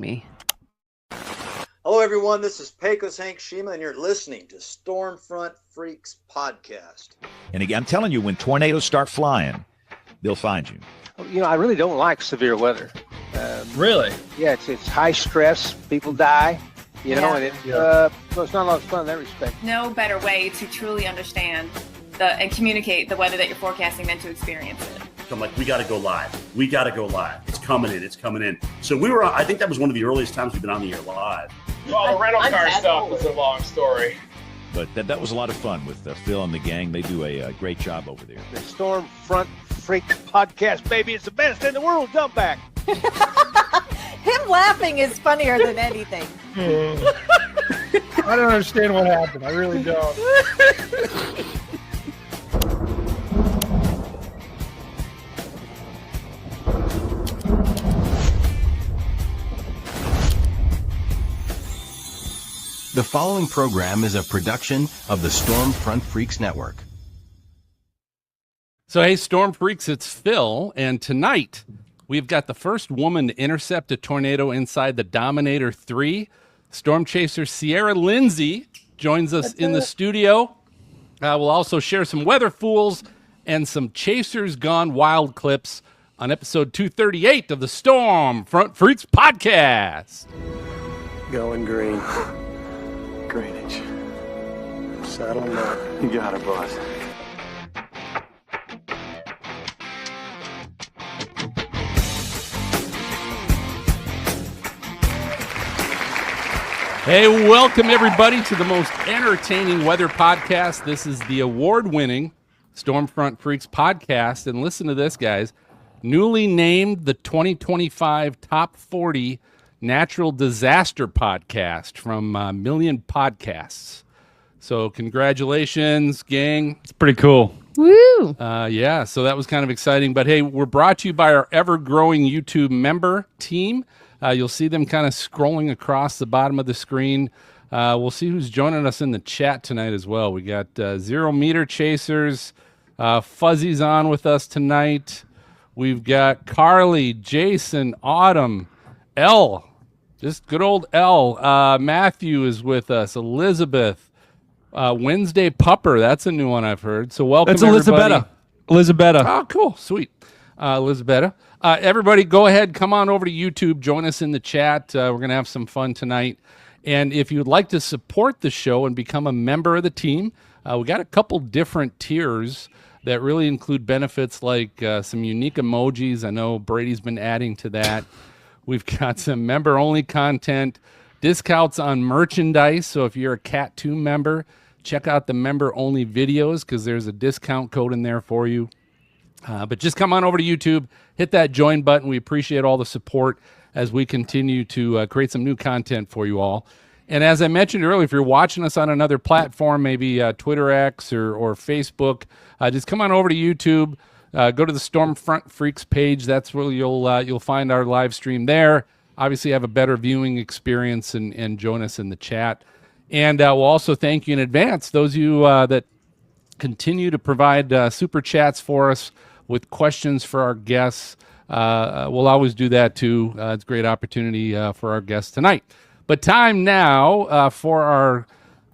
me. Hello, everyone. This is Pecos Hank Shima, and you're listening to Stormfront Freaks Podcast. And again, I'm telling you, when tornadoes start flying, they'll find you. You know, I really don't like severe weather. Really? Yeah, it's high stress. People die. You know, and so it's not a lot of fun in that respect. No better way to truly understand and communicate the weather that you're forecasting than to experience it. I'm like, we got to go live. We got to go live. It's coming in. It's coming in. So we were on, I think that was one of the earliest times we've been on the air live. Well, the rental car stuff was a long story. But that was a lot of fun with Phil and the gang. They do a great job over there. The Stormfront Freaks Podcast, baby. It's the best in the world. Dump back. Him laughing is funnier than anything. I don't understand what happened. I really don't. The following program is a production of the Stormfront Freaks Network. So, hey, Storm Freaks, it's Phil, and tonight we've got the first woman to intercept a tornado inside the Dominator 3. Storm chaser Sierra Lindsey joins us in the studio. We'll also share some weather fools and some Chasers Gone Wild clips on episode 238 of the Stormfront Freaks Podcast. Going green. Greenwich. Saddle them up. You got it, boss. Hey, welcome everybody to the most entertaining weather podcast. This is the award-winning Stormfront Freaks Podcast. And listen to this, guys. Newly named the 2025 Top 40 Natural Disaster Podcast from Million Podcasts. So congratulations, gang. It's pretty cool. Woo! Yeah, so that was kind of exciting. But hey, we're brought to you by our ever-growing YouTube member team. You'll see them kind of scrolling across the bottom of the screen. We'll see who's joining us in the chat tonight as well. We got Zero Meter Chasers, Fuzzy's on with us tonight. We've got Carly, Jason, Autumn, Elle, just good old Elle. Matthew is with us, Elizabeth, Wednesday Pupper. That's a new one I've heard. So welcome, That's everybody. Elizabeth. Oh, cool. Sweet. Elizabeth. Everybody, go ahead. Come on over to YouTube. Join us in the chat. We're going to have some fun tonight. And if you'd like to support the show and become a member of the team, we got a couple different tiers that really include benefits like some unique emojis. I know Brady's been adding to that. We've got some member-only content, discounts on merchandise. So if you're a Cat 2 member, check out the member-only videos because there's a discount code in there for you. But just come on over to YouTube, hit that join button. We appreciate all the support as we continue to create some new content for you all. And as I mentioned earlier, if you're watching us on another platform, maybe Twitter X or Facebook, just come on over to YouTube. Go to the Stormfront Freaks page. That's where you'll find our live stream there. Obviously, have a better viewing experience and join us in the chat. And we'll also thank you in advance, those of you that continue to provide super chats for us with questions for our guests. We'll always do that too. It's a great opportunity for our guests tonight. But time now for our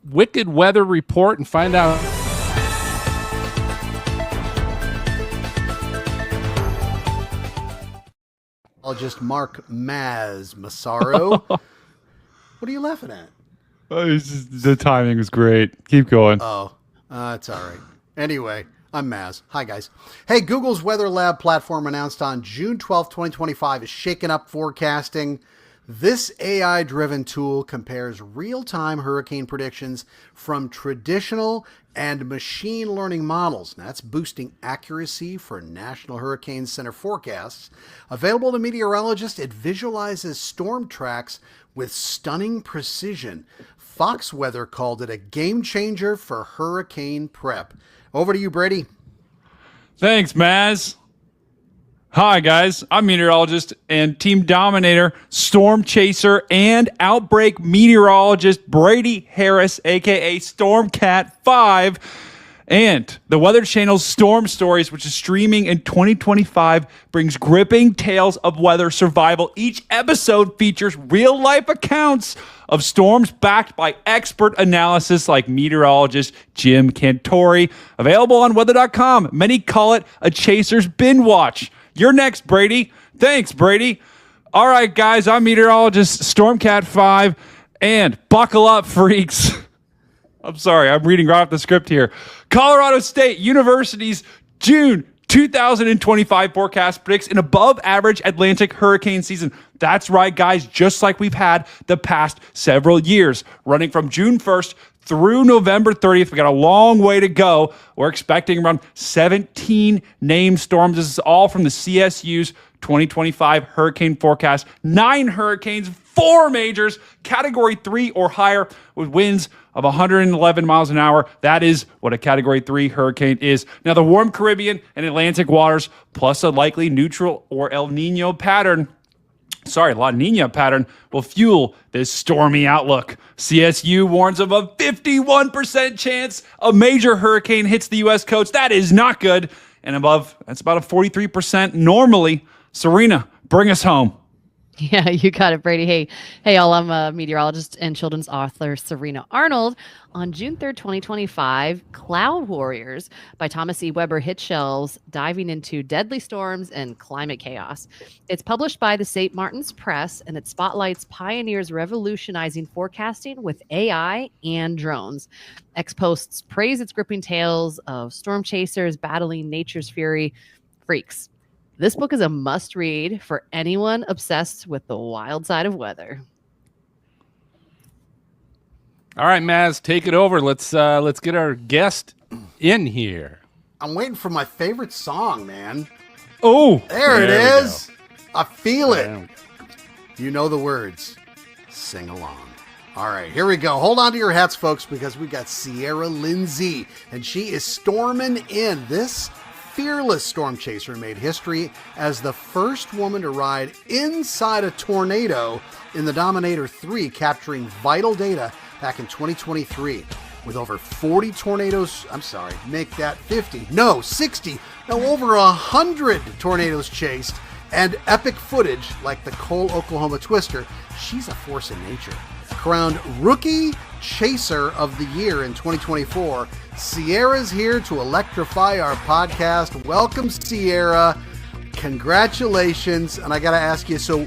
wicked weather report and find out. I'll just Mark Maz Massaro. What are you laughing at? The timing was great. Keep going. Oh, it's all right. Anyway, I'm Maz. Hi, guys. Hey, Google's Weather Lab platform announced on June 12th, 2025 is shaking up forecasting. This AI-driven tool compares real-time hurricane predictions from traditional and machine learning models. That's boosting accuracy for National Hurricane Center forecasts. Available to meteorologists, it visualizes storm tracks with stunning precision. Fox Weather called it a game changer for hurricane prep. Over to you, Brady. Thanks, Maz. Hi, guys. I'm meteorologist and Team Dominator, storm chaser, and outbreak meteorologist Brady Harris, a.k.a. Stormcat 5. And the Weather Channel's Storm Stories, which is streaming in 2025, brings gripping tales of weather survival. Each episode features real-life accounts of storms backed by expert analysis like meteorologist Jim Cantori. Available on weather.com. Many call it a chaser's bin watch. You're next, Brady. Thanks, Brady. All right, guys, I'm meteorologist Stormcat5, and buckle up, freaks. I'm sorry, I'm reading right off the script here. Colorado State University's June 2025 forecast predicts an above-average Atlantic hurricane season. That's right, guys, just like we've had the past several years. Running from June 1st through November 30th, we got a long way to go. We're expecting around 17 named storms. This is all from the CSU's 2025 hurricane forecast. 9 hurricanes, 4 majors, category 3 or higher, with winds of 111 miles an hour. That is what a category 3 hurricane is. Now, the warm Caribbean and Atlantic waters, plus a likely neutral or La Nina pattern, will fuel this stormy outlook. CSU warns of a 51% chance a major hurricane hits the U.S. coast. That is not good. And above, that's about a 43% normally. Serena, bring us home. Yeah, you got it, Brady. Hey, all. I'm a meteorologist and children's author, Serena Arnold. On June 3rd, 2025, Cloud Warriors by Thomas E. Weber hit shelves, diving into deadly storms and climate chaos. It's published by the St. Martin's Press, and it spotlights pioneers revolutionizing forecasting with AI and drones. X-Posts praise its gripping tales of storm chasers battling nature's fury. Freaks. This book is a must-read for anyone obsessed with the wild side of weather. All right, Maz, take it over. Let's get our guest in here. I'm waiting for my favorite song, man. Oh, there it is. I feel it. You know the words. Sing along. All right, here we go. Hold on to your hats, folks, because we got Sierra Lindsey, and she is storming in. This fearless storm chaser made history as the first woman to ride inside a tornado in the Dominator 3, capturing vital data back in 2023. With over 40 tornadoes, make that 50. No, 60. No, over 100 tornadoes chased and epic footage like the Cole, Oklahoma Twister. She's a force in nature. Crowned Rookie Chaser of the Year in 2024, Sierra's here to electrify our podcast. Welcome, Sierra. Congratulations. And I got to ask you, so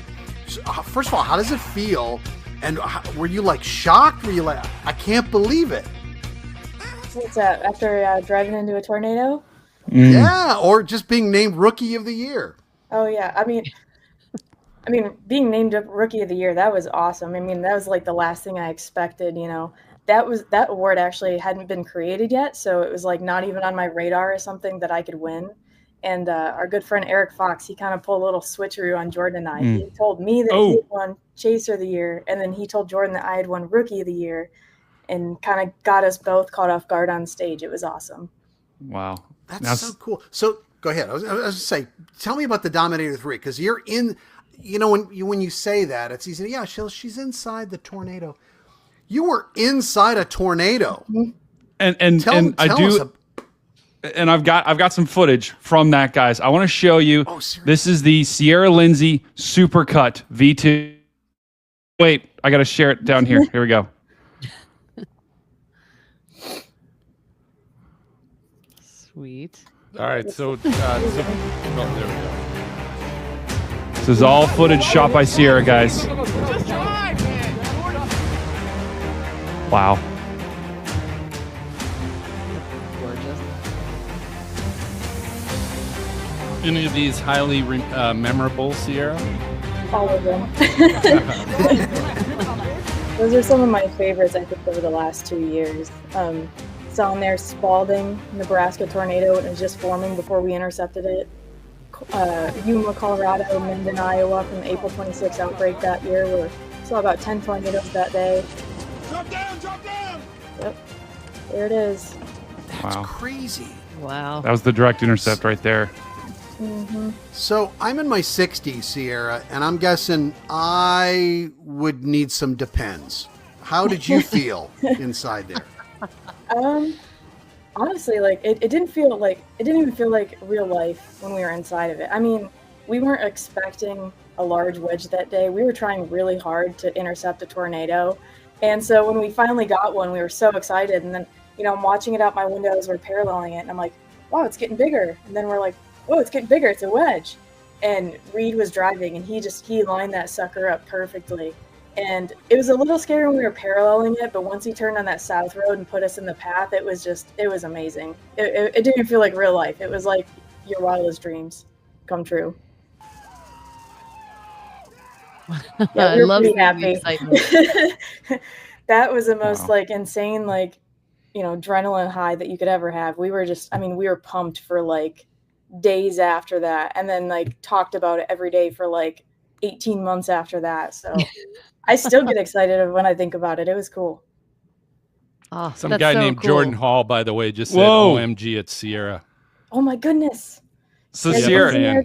first of all, how does it feel? And were you like shocked? Were you like, I can't believe it? What's that? After driving into a tornado? Yeah, or just being named Rookie of the Year. Oh, yeah. I mean, being named Rookie of the Year, that was awesome. I mean, that was like the last thing I expected, you know. That award actually hadn't been created yet, so it was like not even on my radar as something that I could win. And our good friend Eric Fox, he kind of pulled a little switcheroo on Jordan and I. He told me that he had won Chaser of the Year, and then he told Jordan that I had won Rookie of the Year, and kind of got us both caught off guard on stage. It was awesome. Wow. That's so cool. So go ahead. I was going to say, tell me about the Dominator 3, because you're in, you know, when you say that, it's easy. Yeah, she's inside the tornado. You were inside a tornado. And I've got some footage from that, guys. I want to show you. This is the Sierra Lindsey Supercut V2. Wait, I got to share it down here. Here we go. Sweet. All right, so there we go. This is all footage shot by Sierra, guys. Wow. Gorgeous. Any of these highly memorable, Sierra? All of them. Those are some of my favorites, I think, over the last 2 years. Saw in there Spalding, Nebraska tornado, and it was just forming before we intercepted it. Yuma, Colorado, Minden, Iowa, from the April 26th outbreak that year. We saw about 10 tornadoes that day. Drop down! Drop down! Yep. There it is. That's crazy. Wow. That was the direct intercept right there. Mm-hmm. So I'm in my 60s, Sierra, and I'm guessing I would need some Depends. How did you feel inside there? honestly, like it didn't even feel like real life when we were inside of it. I mean, we weren't expecting a large wedge that day. We were trying really hard to intercept a tornado. And so when we finally got one, we were so excited. And then, I'm watching it out my window as we're paralleling it, and I'm like, wow, it's getting bigger. And then we're like, whoa, it's getting bigger. It's a wedge. And Reed was driving, and he lined that sucker up perfectly. And it was a little scary when we were paralleling it, but once he turned on that south road and put us in the path, it was amazing. It didn't feel like real life. It was like your wildest dreams come true. Yeah, I love pretty the happy. excitement. That was the most insane, adrenaline high that you could ever have. We were we were pumped for days after that, and then talked about it every day for 18 months after that. So I still get excited when I think about it. It was cool. Oh, Some guy named Jordan Hall, by the way, just said OMG at Sierra. Oh my goodness. So Sierra,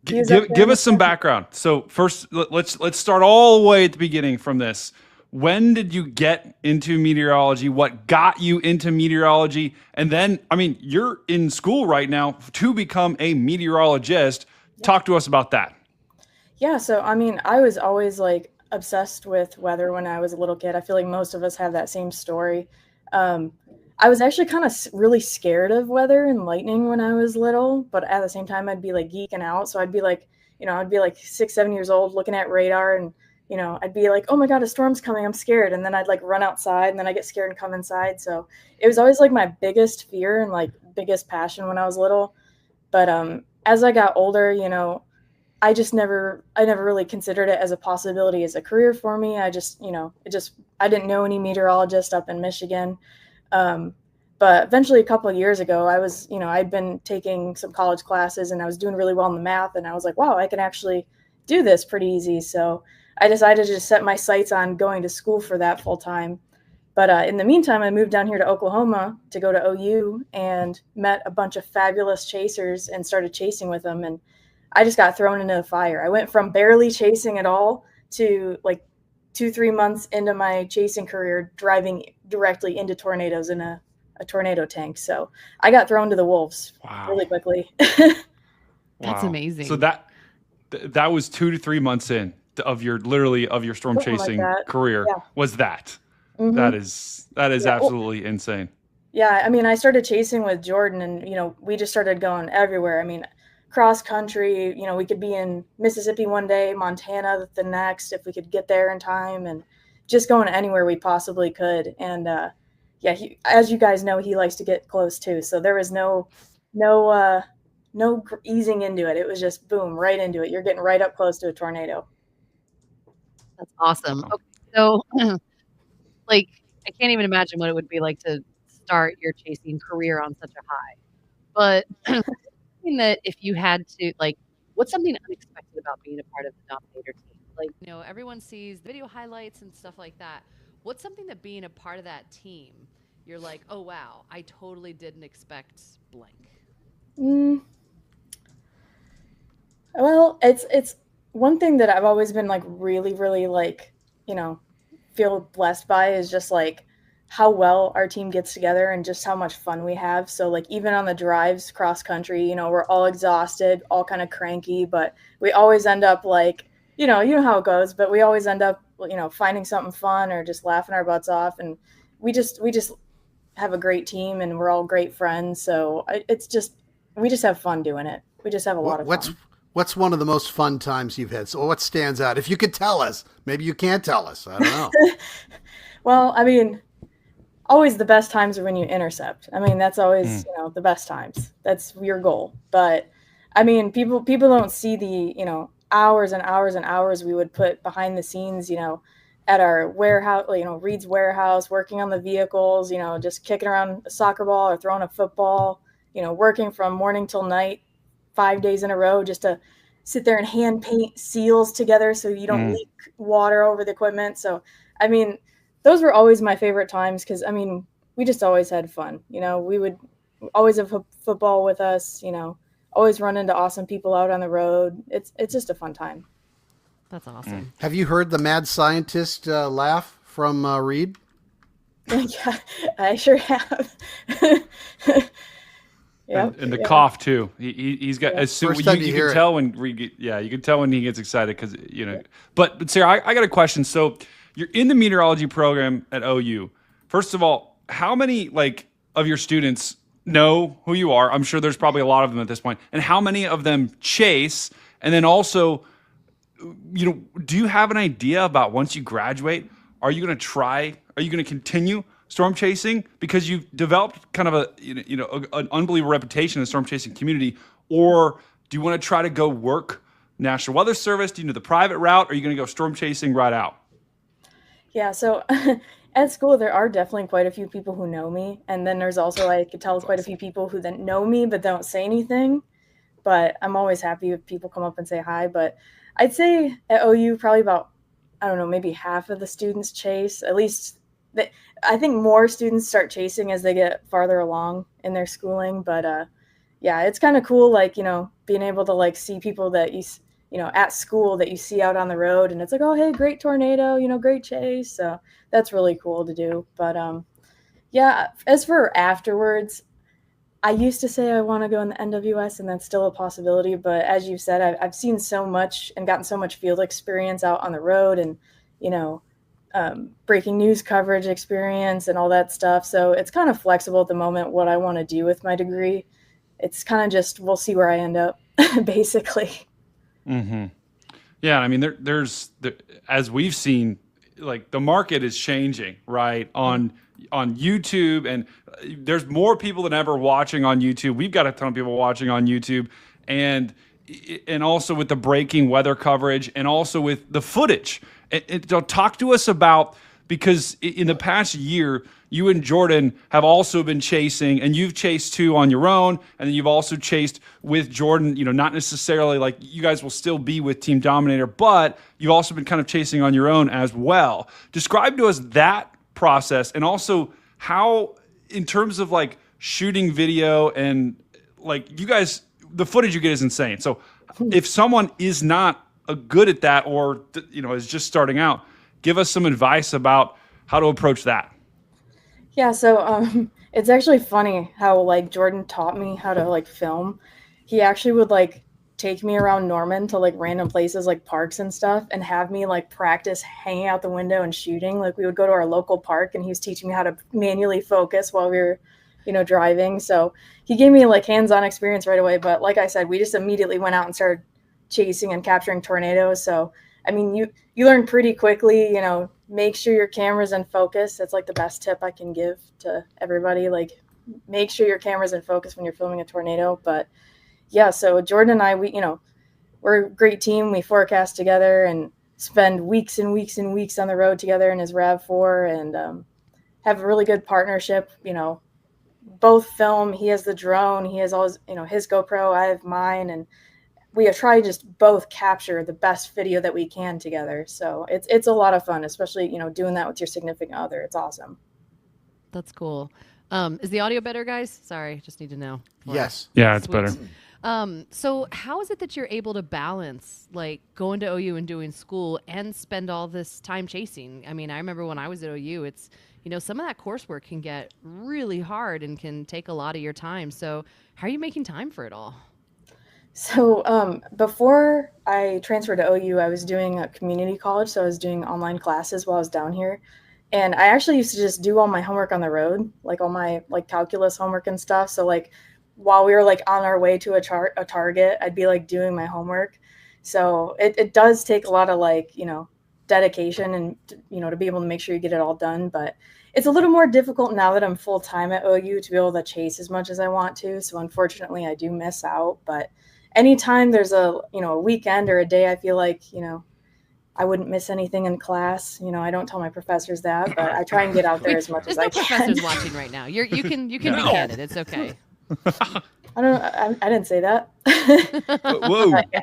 give us some background. So first, let's start all the way at the beginning from this. When did you get into meteorology? What got you into meteorology? And then, you're in school right now to become a meteorologist. Talk to us about that. Yeah, so I was always obsessed with weather when I was a little kid. I feel like most of us have that same story. I was actually kind of really scared of weather and lightning when I was little, but at the same time, I'd be geeking out. So I'd be I'd be 6, 7 years old looking at radar, and I'd be like, oh my God, a storm's coming, I'm scared. And then I'd run outside, and then I get scared and come inside. So it was always my biggest fear and biggest passion when I was little. But as I got older, I never really considered it as a possibility as a career for me. I didn't know any meteorologists up in Michigan. But eventually a couple of years ago, I'd been taking some college classes, and I was doing really well in the math, and I was like, wow, I can actually do this pretty easy. So I decided to just set my sights on going to school for that full time. But in the meantime, I moved down here to Oklahoma to go to OU and met a bunch of fabulous chasers and started chasing with them. And I just got thrown into the fire. I went from barely chasing at all to 2-3 months into my chasing career, driving directly into tornadoes in a tornado tank. So I got thrown to the wolves really quickly. That's amazing. So that was 2 to 3 months in of your storm chasing career. Yeah. Was that? Mm-hmm. That is absolutely insane. Yeah, I started chasing with Jordan, and we just started going everywhere. Cross country, we could be in Mississippi one day, Montana the next, if we could get there in time, and just going anywhere we possibly could. And as you guys know, he likes to get close too. So there was no easing into it. It was just boom, right into it. You're getting right up close to a tornado. That's awesome. Okay, so I can't even imagine what it would be like to start your chasing career on such a high. But that if you had to, what's something unexpected about being a part of the Dominator team? Everyone sees video highlights and stuff like that. What's something that being a part of that team, you're like, oh wow, I totally didn't expect blank? Well, it's one thing that I've always been really, really feel blessed by is just how well our team gets together and just how much fun we have. So even on the drives cross country, we're all exhausted, all kind of cranky, but we always end up you know how it goes, but we always end up, finding something fun or just laughing our butts off. And we just have a great team, and we're all great friends. So we just have fun doing it. We just have a lot of fun. What's one of the most fun times you've had? So what stands out? If you could tell us, maybe you can't tell us. I don't know. Well, always the best times are when you intercept. That's always, the best times. That's your goal. But people don't see the, hours and hours and hours we would put behind the scenes, at our warehouse, Reed's warehouse, working on the vehicles, just kicking around a soccer ball or throwing a football, working from morning till night, 5 days in a row, just to sit there and hand paint seals together so you don't leak water over the equipment. So, those were always my favorite times because, we just always had fun. We would always have football with us, always run into awesome people out on the road. It's just a fun time. That's awesome. Have you heard the mad scientist laugh from Reed? Yeah, I sure have. And the cough too. He's got as soon First time you you can hear tell when you can tell when he gets excited because But Sarah, I got a question. So you're in the meteorology program at OU. First of all, how many of your students know who you are? I'm sure there's probably a lot of them at this point. And how many of them chase? And then also, do you have an idea about once you graduate, are you going to continue storm chasing because you've developed kind of an unbelievable reputation in the storm chasing community, or do you want to try to go work National Weather Service? Do you do the private route? Or are you going to go storm chasing right out? Yeah, so at school there are definitely quite a few people who know me, and then there's also, I could tell, quite a few people who then know me but don't say anything. But I'm always happy if people come up and say hi. But I'd say at OU probably about, I don't know, maybe half of the students chase. At least I think more students start chasing as they get farther along in their schooling. But yeah, it's kind of cool, being able to see people that at school that you see out on the road, and it's like, oh, hey, great tornado, great chase. So that's really cool to do. But yeah, as for afterwards, I used to say I want to go in the NWS, and that's still a possibility. But as you said, I've seen so much and gotten so much field experience out on the road, and breaking news coverage experience and all that stuff. So it's kind of flexible at the moment what I want to do with my degree. It's kind of just, we'll see where I end up, basically. Mm-hmm. Yeah, I mean, as we've seen, the market is changing, right? On YouTube, and there's more people than ever watching on YouTube. We've got a ton of people watching on YouTube, and also with the breaking weather coverage, and also with the footage. Talk to us about, because in the past year, you and Jordan have also been chasing, and you've chased too on your own, and then you've also chased with Jordan, not necessarily you guys will still be with Team Dominator, but you've also been kind of chasing on your own as well. Describe to us that process, and also how, in terms of shooting video, and you guys, the footage you get is insane. So if someone is not good at that, or is just starting out, give us some advice about how to approach that. Yeah, so it's actually funny how Jordan taught me how to film. He actually would take me around Norman to random places like parks and stuff, and have me practice hanging out the window and shooting. We would go to our local park, and he was teaching me how to manually focus while we were driving. So he gave me hands-on experience right away. But like I said, we just immediately went out and started chasing and capturing tornadoes. So I mean, you learn pretty quickly, make sure your camera's in focus. That's the best tip I can give to everybody. Make sure your camera's in focus when you're filming a tornado. But yeah, so Jordan and I, we're a great team. We forecast together and spend weeks and weeks and weeks on the road together in his RAV4, and have a really good partnership. Both film. He has the drone. He has all his, his GoPro. I have mine, and we have tried to just both capture the best video that we can together. So it's a lot of fun, especially, doing that with your significant other. It's awesome. That's cool. Is the audio better, guys? Sorry, just need to know. Yes. Yeah, it's better. So how is it that you're able to balance going to OU and doing school and spend all this time chasing? I mean, I remember when I was at OU, it's, some of that coursework can get really hard and can take a lot of your time. So how are you making time for it all? So before I transferred to OU, I was doing a community college. So I was doing online classes while I was down here. And I actually used to just do all my homework on the road, all my calculus homework and stuff. So while we were on our way to a target, I'd be doing my homework. So it does take a lot of dedication and, to be able to make sure you get it all done. But it's a little more difficult now that I'm full time at OU to be able to chase as much as I want to. So unfortunately I do miss out, but anytime there's a weekend or a day, I feel I wouldn't miss anything in class. I don't tell my professors that, but I try and get out there as much as I can. There's no professors watching right now. You can be candid. It's okay. I didn't say that.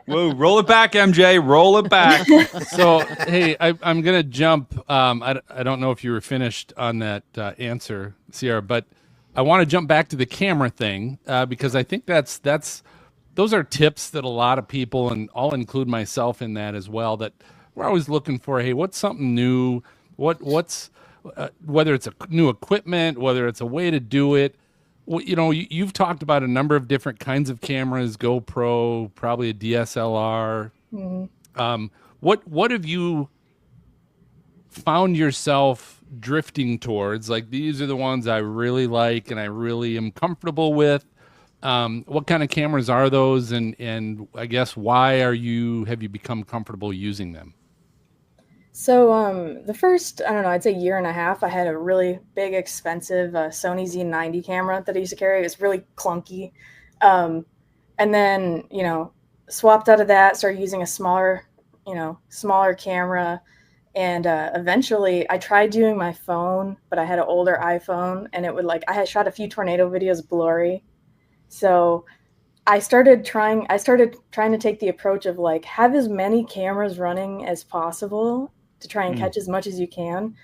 Whoa, roll it back, MJ, roll it back. So, hey, I'm going to jump. I don't know if you were finished on that answer, Sierra, but I want to jump back to the camera thing because I think those are tips that a lot of people, and I'll include myself in that as well, that we're always looking for, hey, what's something new? What's whether it's a new equipment, whether it's a way to do it. You know, you've talked about a number of different kinds of cameras, GoPro, probably a DSLR. Mm-hmm. What have you found yourself drifting towards? Like, these are the ones I really like and I really am comfortable with. What kind of cameras are those? And I guess why have you become comfortable using them? So the first, I don't know, I'd say year and a half, I had a really big, expensive Sony Z90 camera that I used to carry. It was really clunky. And then, you know, swapped out of that, started using a smaller camera. And eventually I tried doing my phone, but I had an older iPhone, and it would I had shot a few tornado videos blurry. So I started trying to take the approach of have as many cameras running as possible to try and catch as much as you can.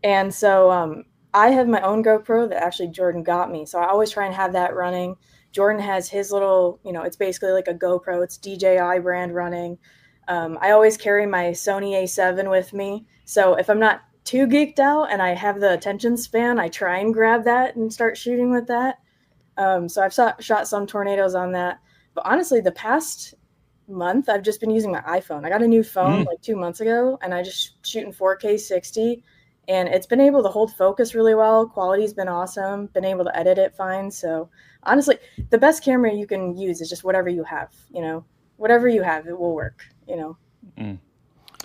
And so I have my own GoPro that actually Jordan got me. So I always try and have that running. Jordan has his little, it's basically like a GoPro. It's DJI brand running. I always carry my Sony A7 with me. So if I'm not too geeked out and I have the attention span, I try and grab that and start shooting with that. So I've shot some tornadoes on that. But honestly, the past month, I've just been using my iPhone. I got a new phone 2 months ago, and I just shoot in 4K 60. And it's been able to hold focus really well. Quality's been awesome. Been able to edit it fine. So honestly, the best camera you can use is just whatever you have. Whatever you have, it will work. I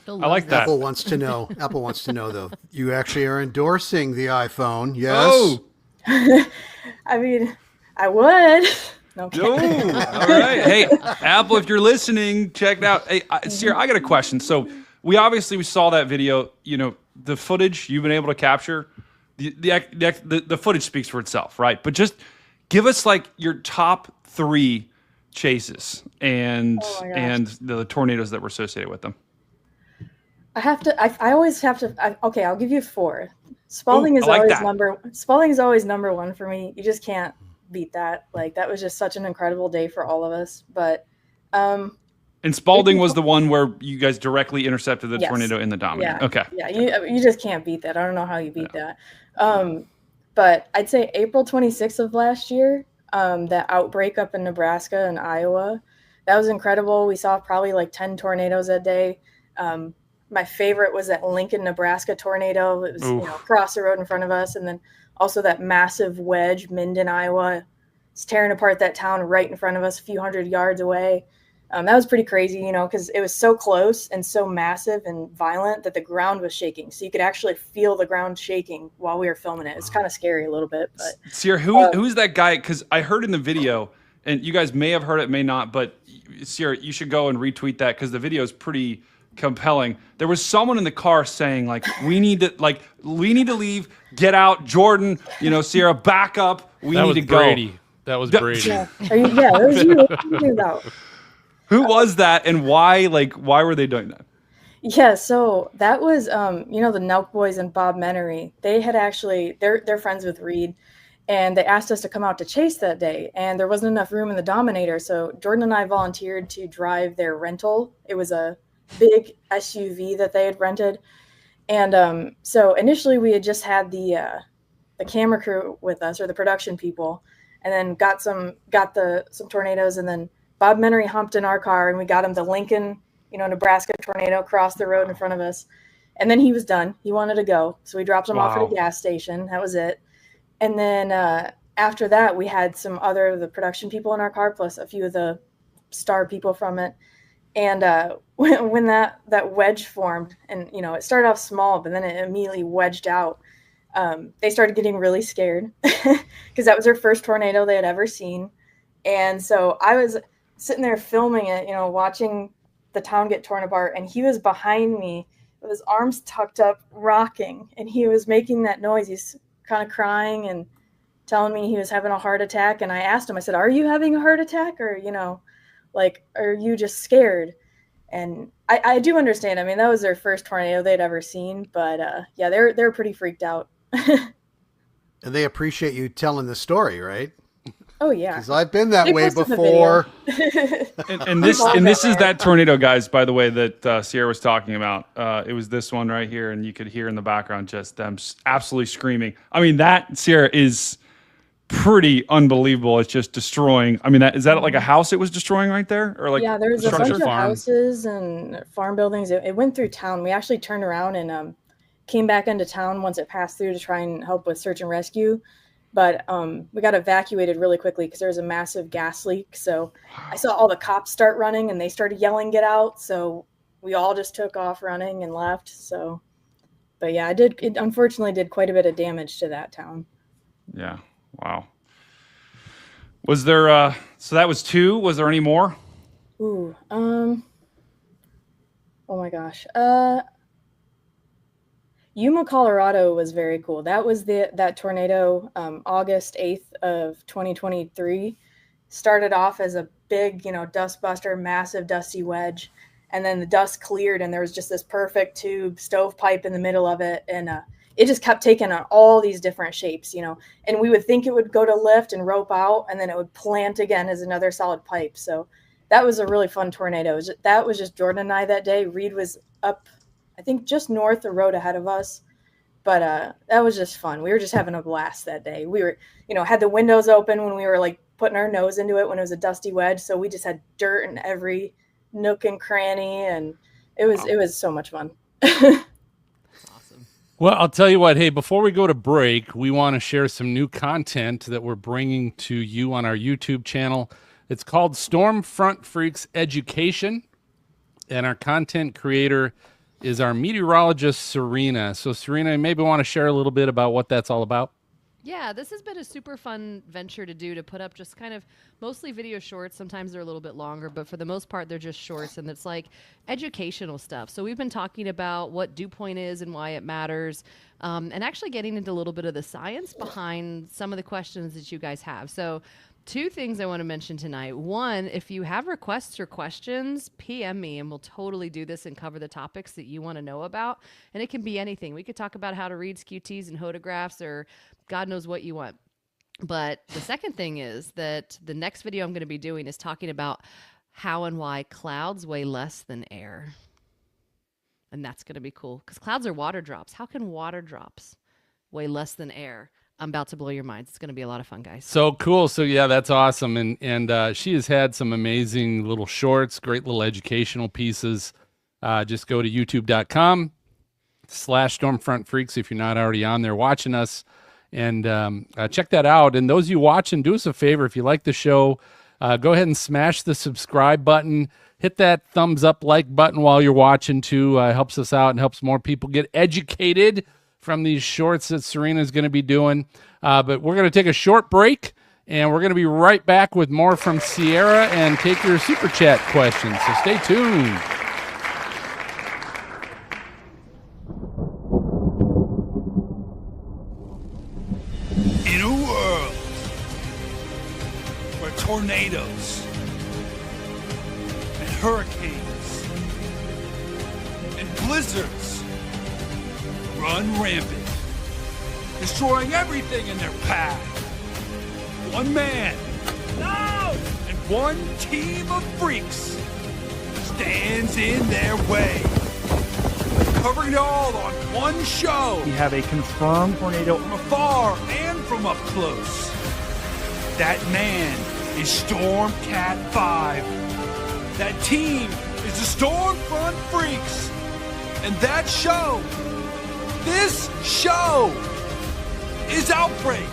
like that. Apple wants to know though. You actually are endorsing the iPhone, yes? Oh. I mean, I would. No, all right. Hey, Apple, if you're listening, check it out. Hey, Sierra, I got a question. So we saw that video. The footage you've been able to capture, the footage speaks for itself, right? But just give us your top 3 chases and the tornadoes that were associated with them. I always have to. Okay, I'll give you 4. Spalding is always number 1 for me. You just can't beat that. That was just such an incredible day for all of us. But and Spalding was the one where you guys directly intercepted the tornado in the Dominator. Yeah. Okay. Yeah, you just can't beat that. I don't know how you beat that. But I'd say April 26th of last year, that outbreak up in Nebraska and Iowa, that was incredible. We saw probably 10 tornadoes that day. My favorite was that Lincoln, Nebraska tornado. It was across the road in front of us. And then also that massive wedge, Minden, Iowa. It's tearing apart that town right in front of us, a few hundred yards away. That was pretty crazy, because it was so close and so massive and violent that the ground was shaking. So you could actually feel the ground shaking while we were filming it. It's kind of scary a little bit. But Sierra, who's that guy? Because I heard in the video, and you guys may have heard it, may not, but Sierra, you should go and retweet that because the video is pretty compelling. There was someone in the car saying we need to leave, get out, Jordan, Sierra, back up, we need to Brady. go. That was Brady. Yeah, that was you. What are you talking about? Who was that, and why were they doing that? Yeah, so that was the Nelk boys and Bob Menery. They had actually they're friends with Reed, and they asked us to come out to chase that day, and there wasn't enough room in the Dominator, so Jordan and I volunteered to drive their rental. It was a big SUV that they had rented, and so initially we had just had the camera crew with us, or the production people, and then got some tornadoes, and then Bob Menery humped in our car, and we got him the Lincoln, Nebraska tornado across the road in front of us. And then he was done. He wanted to go. So we dropped him off at a gas station. That was it. And then after that, we had some the production people in our car, plus a few of the star people from it. And when that wedge formed, and, it started off small, but then it immediately wedged out, they started getting really scared because that was their first tornado they had ever seen. And so I was sitting there filming it, watching the town get torn apart, and he was behind me with his arms tucked up, rocking, and he was making that noise. He's kind of crying and telling me he was having a heart attack. And I asked him, I said, "Are you having a heart attack, or are you just scared?" And I do understand. I mean, that was their first tornado they'd ever seen, but yeah, they're pretty freaked out. And they appreciate you telling the story, right? Oh yeah, because I've been that They way posted the before. And this is that tornado, guys, by the way, that Sierra was talking about. It was this one right here, and you could hear in the background just them absolutely screaming. I mean, that, Sierra, is pretty unbelievable. It's just destroying. I mean, is that like a house it was destroying right there? Or like, yeah, there was a bunch of farm? houses and farm buildings. It went through town. We actually turned around and came back into town once it passed through to try and help with search and rescue. But we got evacuated really quickly because there was a massive gas leak. So I saw all the cops start running and they started yelling, "Get out!" So we all just took off running and left. So, but yeah, it unfortunately did quite a bit of damage to that town. Yeah. Wow. Was there? So that was 2. Was there any more? Ooh. Oh my gosh. Yuma, Colorado was very cool. That was that tornado, August 8th of 2023. Started off as a big, dust buster, massive dusty wedge. And then the dust cleared and there was just this perfect tube stovepipe in the middle of it. And it just kept taking on all these different shapes, and we would think it would go to lift and rope out and then it would plant again as another solid pipe. So that was a really fun tornado. That was just Jordan and I that day. Reed was up, I think, just north the road ahead of us. But that was just fun. We were just having a blast that day. We were, had the windows open when we were like putting our nose into it when it was a dusty wedge. So we just had dirt in every nook and cranny, and it was so much fun. Well, I'll tell you what, hey, before we go to break, we want to share some new content that we're bringing to you on our YouTube channel. It's called Stormfront Freaks Education, and our content creator is our meteorologist, Serena. So, Serena, you maybe want to share a little bit about what that's all about? Yeah, this has been a super fun venture to do, to put up just kind of mostly video shorts. Sometimes they're a little bit longer, but for the most part, they're just shorts, and it's like educational stuff. So we've been talking about what dew point is and why it matters, and actually getting into a little bit of the science behind some of the questions that you guys have. So 2 things I want to mention tonight. One, if you have requests or questions, PM me and we'll totally do this and cover the topics that you want to know about. And it can be anything. We could talk about how to read SQTs and photographs or God knows what you want. But the second thing is that the next video I'm going to be doing is talking about how and why clouds weigh less than air. And that's going to be cool because clouds are water drops. How can water drops weigh less than air? I'm about to blow your minds. It's going to be a lot of fun, guys. So cool. So yeah, that's awesome. And she has had some amazing little shorts, great little educational pieces. Just go to youtube.com/Stormfront Freaks if you're not already on there watching us, and check that out. And those of you watching, do us a favor. If you like the show, go ahead and smash the subscribe button. Hit that thumbs up like button while you're watching too. Helps us out and helps more people get educated from these shorts that Serena's going to be doing. But we're going to take a short break, and we're going to be right back with more from Sierra and take your super chat questions. So stay tuned. In a world where tornadoes and hurricanes and blizzards run rampant, destroying everything in their path, one man and one team of freaks stands in their way, covering it all on one show. We have a confirmed tornado From afar and from up close. That man is Stormcat 5. That team is the Stormfront Freaks. And that show, this show, is Outbreak.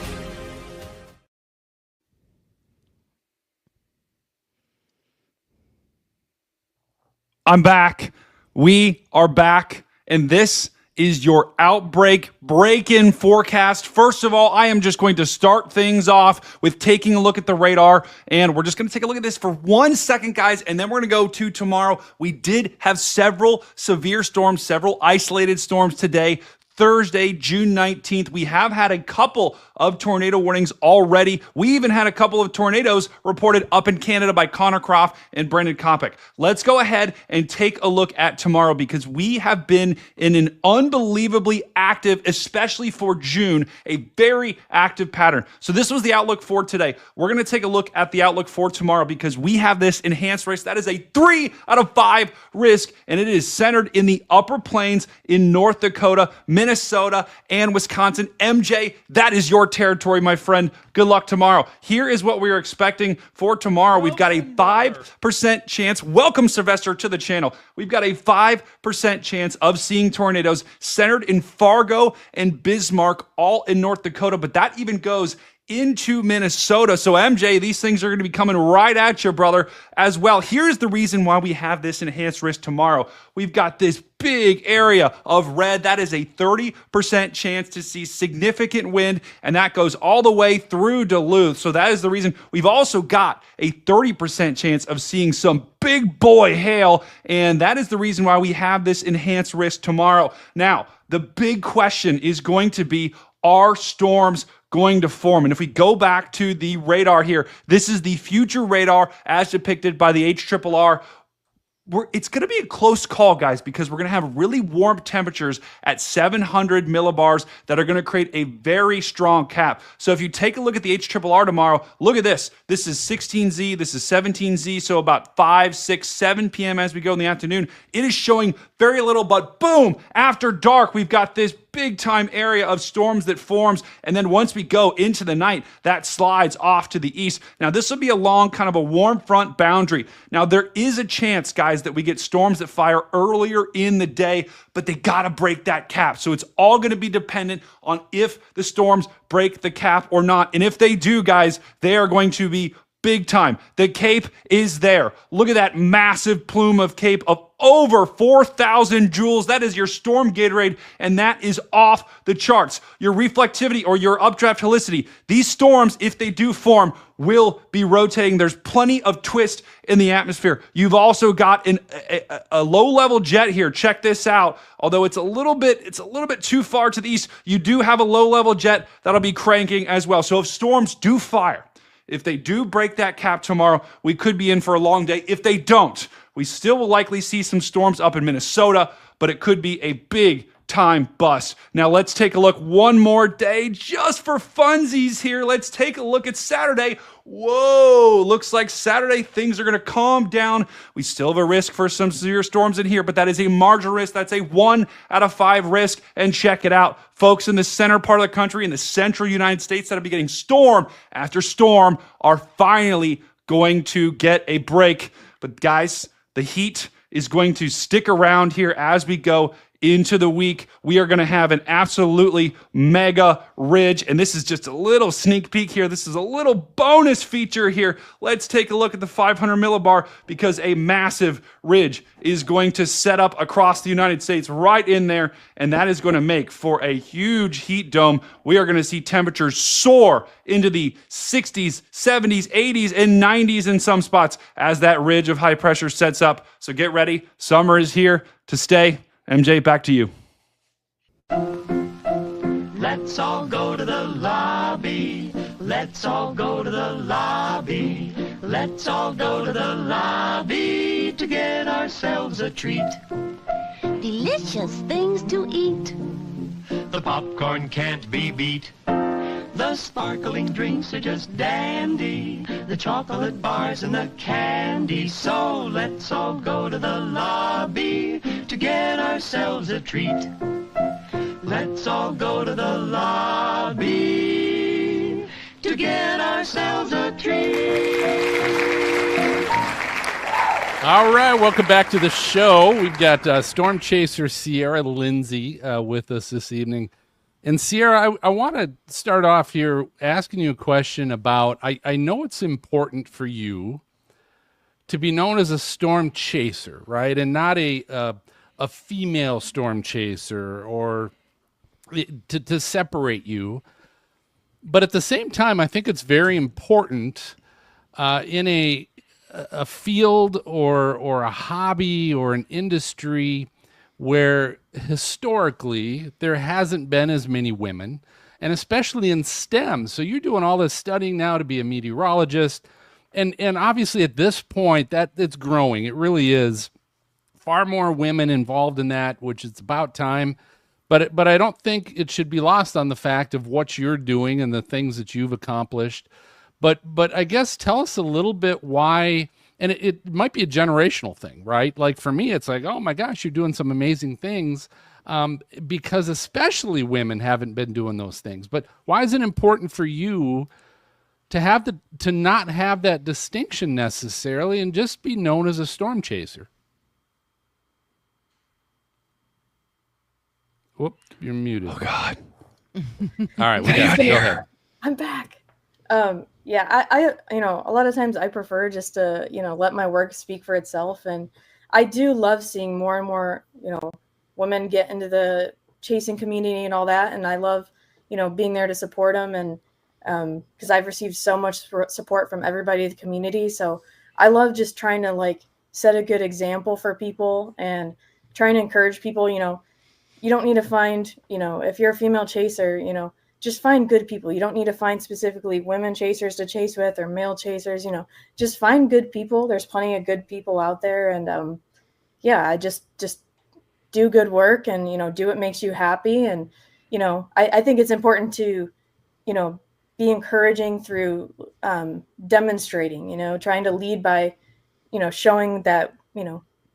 I'm back. We are back. And this is your Outbreak break-in forecast. First of all, I am just going to start things off with taking a look at the radar. And we're just going to take a look at this for 1 second, guys. And then we're going to go to tomorrow. We did have several severe storms, several isolated storms today Thursday, June 19th. We have had a couple of tornado warnings already. We even had a couple of tornadoes reported up in Canada by Connor Croft and Brendan Kopic. Let's go ahead and take a look at tomorrow because we have been in an unbelievably active, especially for June, a very active pattern. So this was the outlook for today. We're going to take a look at the outlook for tomorrow because we have this enhanced risk. That is a 3 out of 5 risk, and it is centered in the upper plains in North Dakota, Minnesota, and Wisconsin. MJ, that is your territory, my friend. Good luck tomorrow. Here is what we are expecting for tomorrow. We've got a 5% chance. Welcome, Sylvester, to the channel. We've got a 5% chance of seeing tornadoes centered in Fargo and Bismarck, all in North Dakota, but that even goes into Minnesota. So MJ, these things are going to be coming right at you, brother, as well. Here's the reason why we have this enhanced risk tomorrow. We've got this big area of red. That is a 30% chance to see significant wind, and that goes all the way through Duluth. So that is the reason. We've also got a 30% chance of seeing some big boy hail, and that is the reason why we have this enhanced risk tomorrow. Now, the big question is going to be, are storms going to form? And if we go back to the radar here, this is the future radar as depicted by the HRRR. It's going to be a close call, guys, because we're going to have really warm temperatures at 700 millibars that are going to create a very strong cap. So if you take a look at the HRRR tomorrow, look at this. This is 16Z, this is 17Z, so about 5, 6, 7 p.m. as we go in the afternoon. It is showing very little, but boom, after dark, we've got this big time area of storms that forms, and then once we go into the night, that slides off to the east. Now, this will be along kind of a warm front boundary. Now, there is a chance, guys, that we get storms that fire earlier in the day, but they got to break that cap. So it's all going to be dependent on if the storms break the cap or not. And if they do, guys, they are going to be big time. The Cape is there. Look at that massive plume of Cape of over 4,000 joules. That is your storm Gatorade, and that is off the charts. Your reflectivity or your updraft helicity, these storms, if they do form, will be rotating. There's plenty of twist in the atmosphere. You've also got a low-level jet here. Check this out. Although it's a little bit too far to the east, you do have a low-level jet that'll be cranking as well. So if storms do fire, if they do break that cap tomorrow, we could be in for a long day. If they don't, we still will likely see some storms up in Minnesota, but it could be a big time bust. Now let's take a look one more day just for funsies here. Let's take a look at Saturday. Whoa, looks like Saturday things are going to calm down. We still have a risk for some severe storms in here, but that is a marginal risk. That's a 1 out of 5 risk. And check it out. Folks in the center part of the country, in the central United States that will be getting storm after storm are finally going to get a break. But guys, the heat is going to stick around here as we go into the week. We are going to have an absolutely mega ridge, and this is just a little sneak peek here. This is a little bonus feature here. Let's take a look at the 500 millibar because a massive ridge is going to set up across the United States right in there, and that is going to make for a huge heat dome. We are going to see temperatures soar into the 60s, 70s, 80s, and 90s in some spots as that ridge of high pressure sets up. So get ready. Summer is here to stay. MJ, back to you. Let's all go to the lobby. Let's all go to the lobby. Let's all go to the lobby to get ourselves a treat. Delicious things to eat. The popcorn can't be beat. The sparkling drinks are just dandy. The chocolate bars and the candy. So let's all go to the lobby to get ourselves a treat. Let's all go to the lobby to get ourselves a treat. All right, welcome back to the show. We've got storm chaser Sierra Lindsey with us this evening. And Sierra, I want to start off here asking you a question about, I know it's important for you to be known as a storm chaser, right? And not a female storm chaser or to separate you. But at the same time, I think it's very important in a field or a hobby or an industry where historically, there hasn't been as many women, and especially in STEM. So you're doing all this studying now to be a meteorologist. And obviously at this point that it's growing. It really is. Far more women involved in that, which is about time. But I don't think it should be lost on the fact of what you're doing and the things that you've accomplished. But I guess tell us a little bit why, and it might be a generational thing, right? Like for me, it's like, oh my gosh, you're doing some amazing things, because especially women haven't been doing those things. But why is it important for you to not have that distinction necessarily and just be known as a storm chaser? Whoop, you're muted. Oh God. All right, we got it. Go ahead. I'm back. Yeah, I a lot of times I prefer just to, let my work speak for itself. And I do love seeing more and more, women get into the chasing community and all that. And I love, being there to support them. And because I've received so much support from everybody in the community. So I love just trying to set a good example for people and trying to encourage people, you don't need to find, if you're a female chaser, just find good people. You don't need to find specifically women chasers to chase with or male chasers, just find good people. There's plenty of good people out there. And I just do good work and, do what makes you happy. And, I think it's important to, be encouraging through demonstrating, trying to lead by, showing that,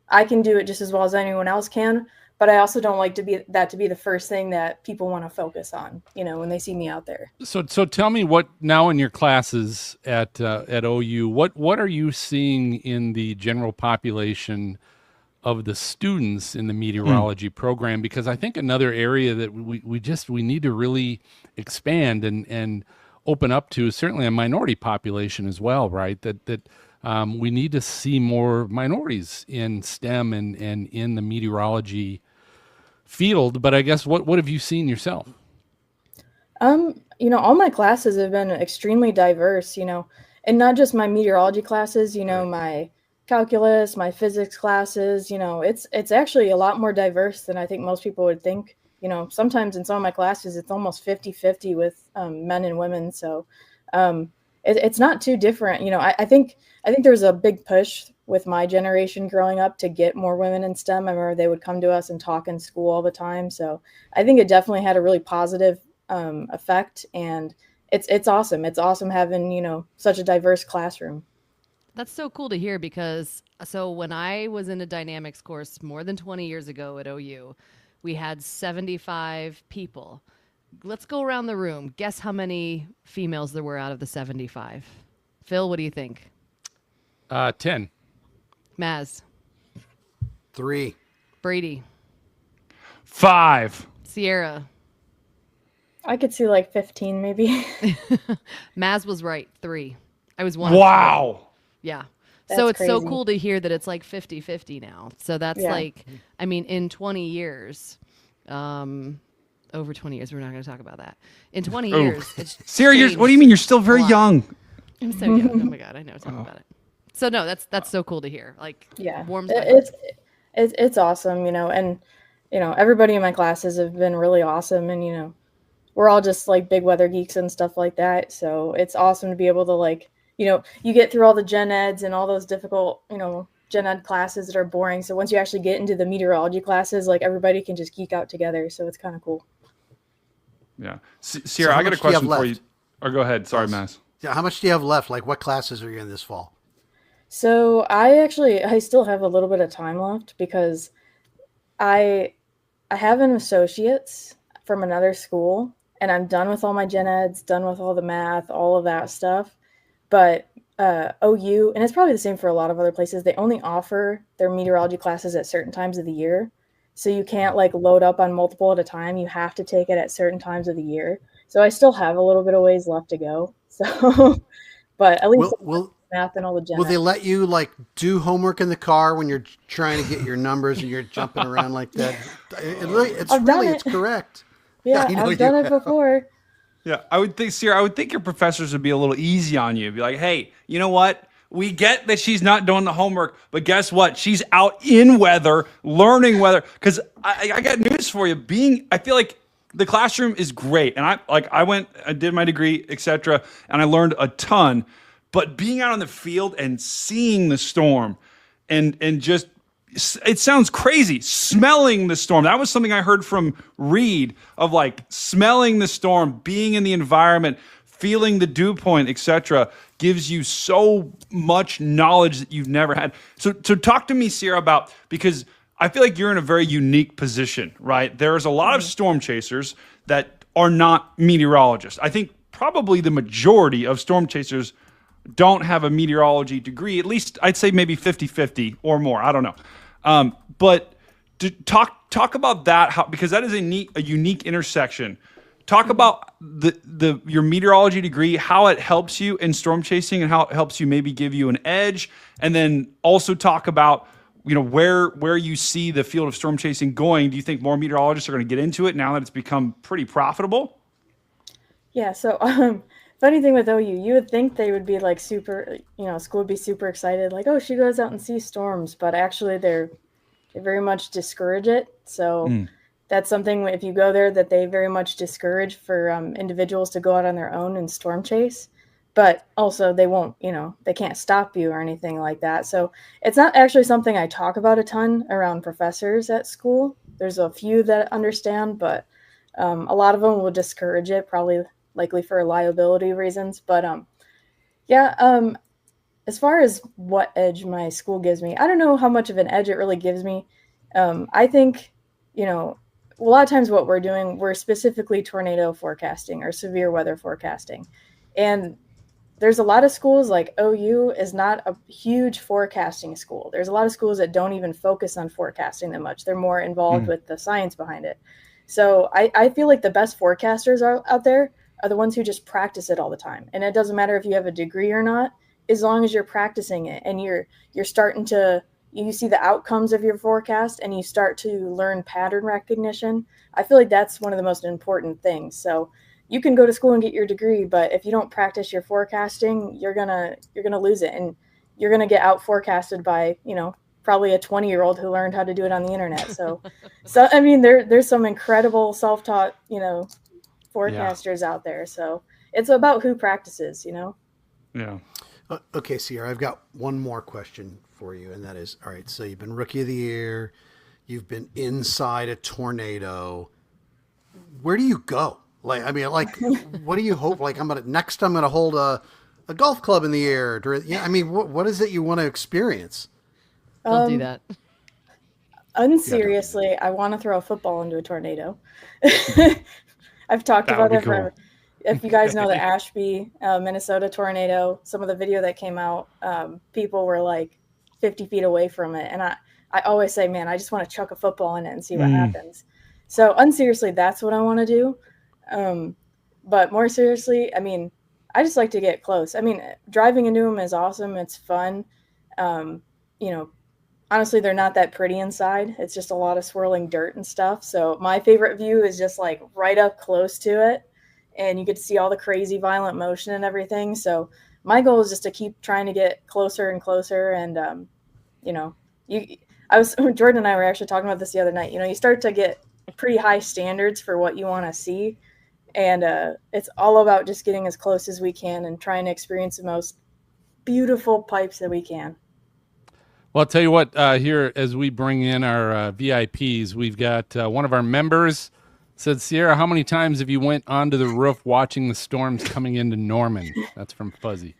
I can do it just as well as anyone else can. But I also don't like to be the first thing that people want to focus on, when they see me out there. So tell me what now in your classes at OU, what are you seeing in the general population of the students in the meteorology program? Because I think another area that we need to really expand and open up to is certainly a minority population as well, right? That we need to see more minorities in STEM and in the meteorology field. But I guess what have you seen yourself? All my classes have been extremely diverse, and not just my meteorology classes, my calculus, my physics classes, it's actually a lot more diverse than I think most people would think. Sometimes in some of my classes, it's almost 50-50 with men and women. So it's not too different. I think there's a big push with my generation growing up to get more women in STEM. I remember they would come to us and talk in school all the time. So I think it definitely had a really positive effect. And it's awesome. It's awesome having, such a diverse classroom. That's so cool to hear because when I was in a dynamics course more than 20 years ago at OU, we had 75 people. Let's go around the room. Guess how many females there were out of the 75? Phil, what do you think? 10. Maz. 3. Brady. 5. Sierra. I could see 15 maybe. Maz was right. 3. I was 1. Wow. Yeah. That's so it's crazy. so cool to hear that it's 50-50 now. So that's in 20 years, over 20 years, we're not going to talk about that. In 20 years, it's Sarah, what do you mean? You're still very young. I'm so young. Oh my God, I know. Tell me about it. So no, that's so cool to hear. Warms my heart. It's awesome, and everybody in my classes have been really awesome, and we're all just big weather geeks and stuff like that. So it's awesome to be able to you get through all the gen eds and all those difficult, gen ed classes that are boring. So once you actually get into the meteorology classes, everybody can just geek out together. So it's kind of cool. Yeah. Sierra, I got a question for you. Or go ahead. Sorry, Mass. Yeah. How much do you have left? What classes are you in this fall? So I still have a little bit of time left because I have an associate's from another school and I'm done with all my gen eds, done with all the math, all of that stuff. But OU, and it's probably the same for a lot of other places, they only offer their meteorology classes at certain times of the year. So you can't load up on multiple at a time. You have to take it at certain times of the year. So I still have a little bit of ways left to go. So, but at least math and all the gen. Will they let you do homework in the car when you're trying to get your numbers and you're jumping around like that? It's correct. Yeah, I've done it before. Yeah, I would think, Sierra, your professors would be a little easy on you. Be like, hey, you know what? We get that she's not doing the homework, but guess what? She's out in weather, learning weather. Because I got news for you. I feel like the classroom is great, and I did my degree, etc., and I learned a ton. But being out on the field and seeing the storm, and just it sounds crazy, smelling the storm. That was something I heard from Reed of like smelling the storm, being in the environment, feeling the dew point, etc., gives you so much knowledge that you've never had. So talk to me, Sierra, about, because I feel like you're in a very unique position, right? There's a lot of storm chasers that are not meteorologists. I think probably the majority of storm chasers don't have a meteorology degree. At least I'd say maybe 50-50 or more. I don't know. But to talk about that, because that is a unique intersection. Talk about your meteorology degree, how it helps you in storm chasing, and how it helps you maybe give you an edge, and then also talk about where you see the field of storm chasing going. Do you think more meteorologists are going to get into it now that it's become pretty profitable? Yeah. So funny thing with OU, you would think they would be like super, school would be super excited, like, oh, she goes out and sees storms, but actually they very much discourage it. So. That's something, if you go there, that they very much discourage for individuals to go out on their own and storm chase. But also they won't, they can't stop you or anything like that. So it's not actually something I talk about a ton around professors at school. There's a few that understand, but a lot of them will discourage it, likely for liability reasons. But as far as what edge my school gives me, I don't know how much of an edge it really gives me. I think, a lot of times what we're doing, we're specifically tornado forecasting or severe weather forecasting. And there's a lot of schools, like OU is not a huge forecasting school. There's a lot of schools that don't even focus on forecasting that much. They're more involved with the science behind it. So I feel like the best forecasters out there are the ones who just practice it all the time. And it doesn't matter if you have a degree or not, as long as you're practicing it and you're starting to, you see the outcomes of your forecast and you start to learn pattern recognition. I feel like that's one of the most important things. So you can go to school and get your degree, but if you don't practice your forecasting, you're gonna lose it, and you're gonna get out forecasted by probably a 20-year-old who learned how to do it on the internet. So I mean there's some incredible self-taught forecasters out there. So it's about who practices. Yeah. Okay, Sierra, I've got one more question for you, and that is, all right, so you've been Rookie of the Year, you've been inside a tornado. Where do you go? What do you hope? Like, I'm gonna hold a golf club in the air. What is it you want to experience? Don't do that. Unseriously, I want to throw a football into a tornado. I've talked about it forever. If you guys know the Ashby, Minnesota tornado, some of the video that came out, people were like 50 feet away from it. And I always say, man, I just want to chuck a football in it and see what happens. So unseriously, that's what I want to do. But more seriously, I just like to get close. Driving into them is awesome. It's fun. Honestly, they're not that pretty inside. It's just a lot of swirling dirt and stuff. So my favorite view is just like right up close to it. And you get to see all the crazy violent motion and everything. So my goal is just to keep trying to get closer and closer. And, Jordan and I were actually talking about this the other night. You start to get pretty high standards for what you want to see. And it's all about just getting as close as we can and trying to experience the most beautiful pipes that we can. Well, I'll tell you what, here as we bring in our VIPs, we've got one of our members said, Sierra, how many times have you went onto the roof watching the storms coming into Norman? That's from Fuzzy.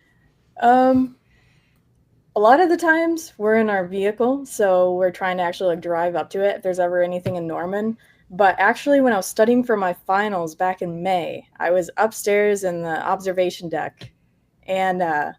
A lot of the times we're in our vehicle, so we're trying to actually drive up to it if there's ever anything in Norman. But actually, when I was studying for my finals back in May, I was upstairs in the observation deck, and it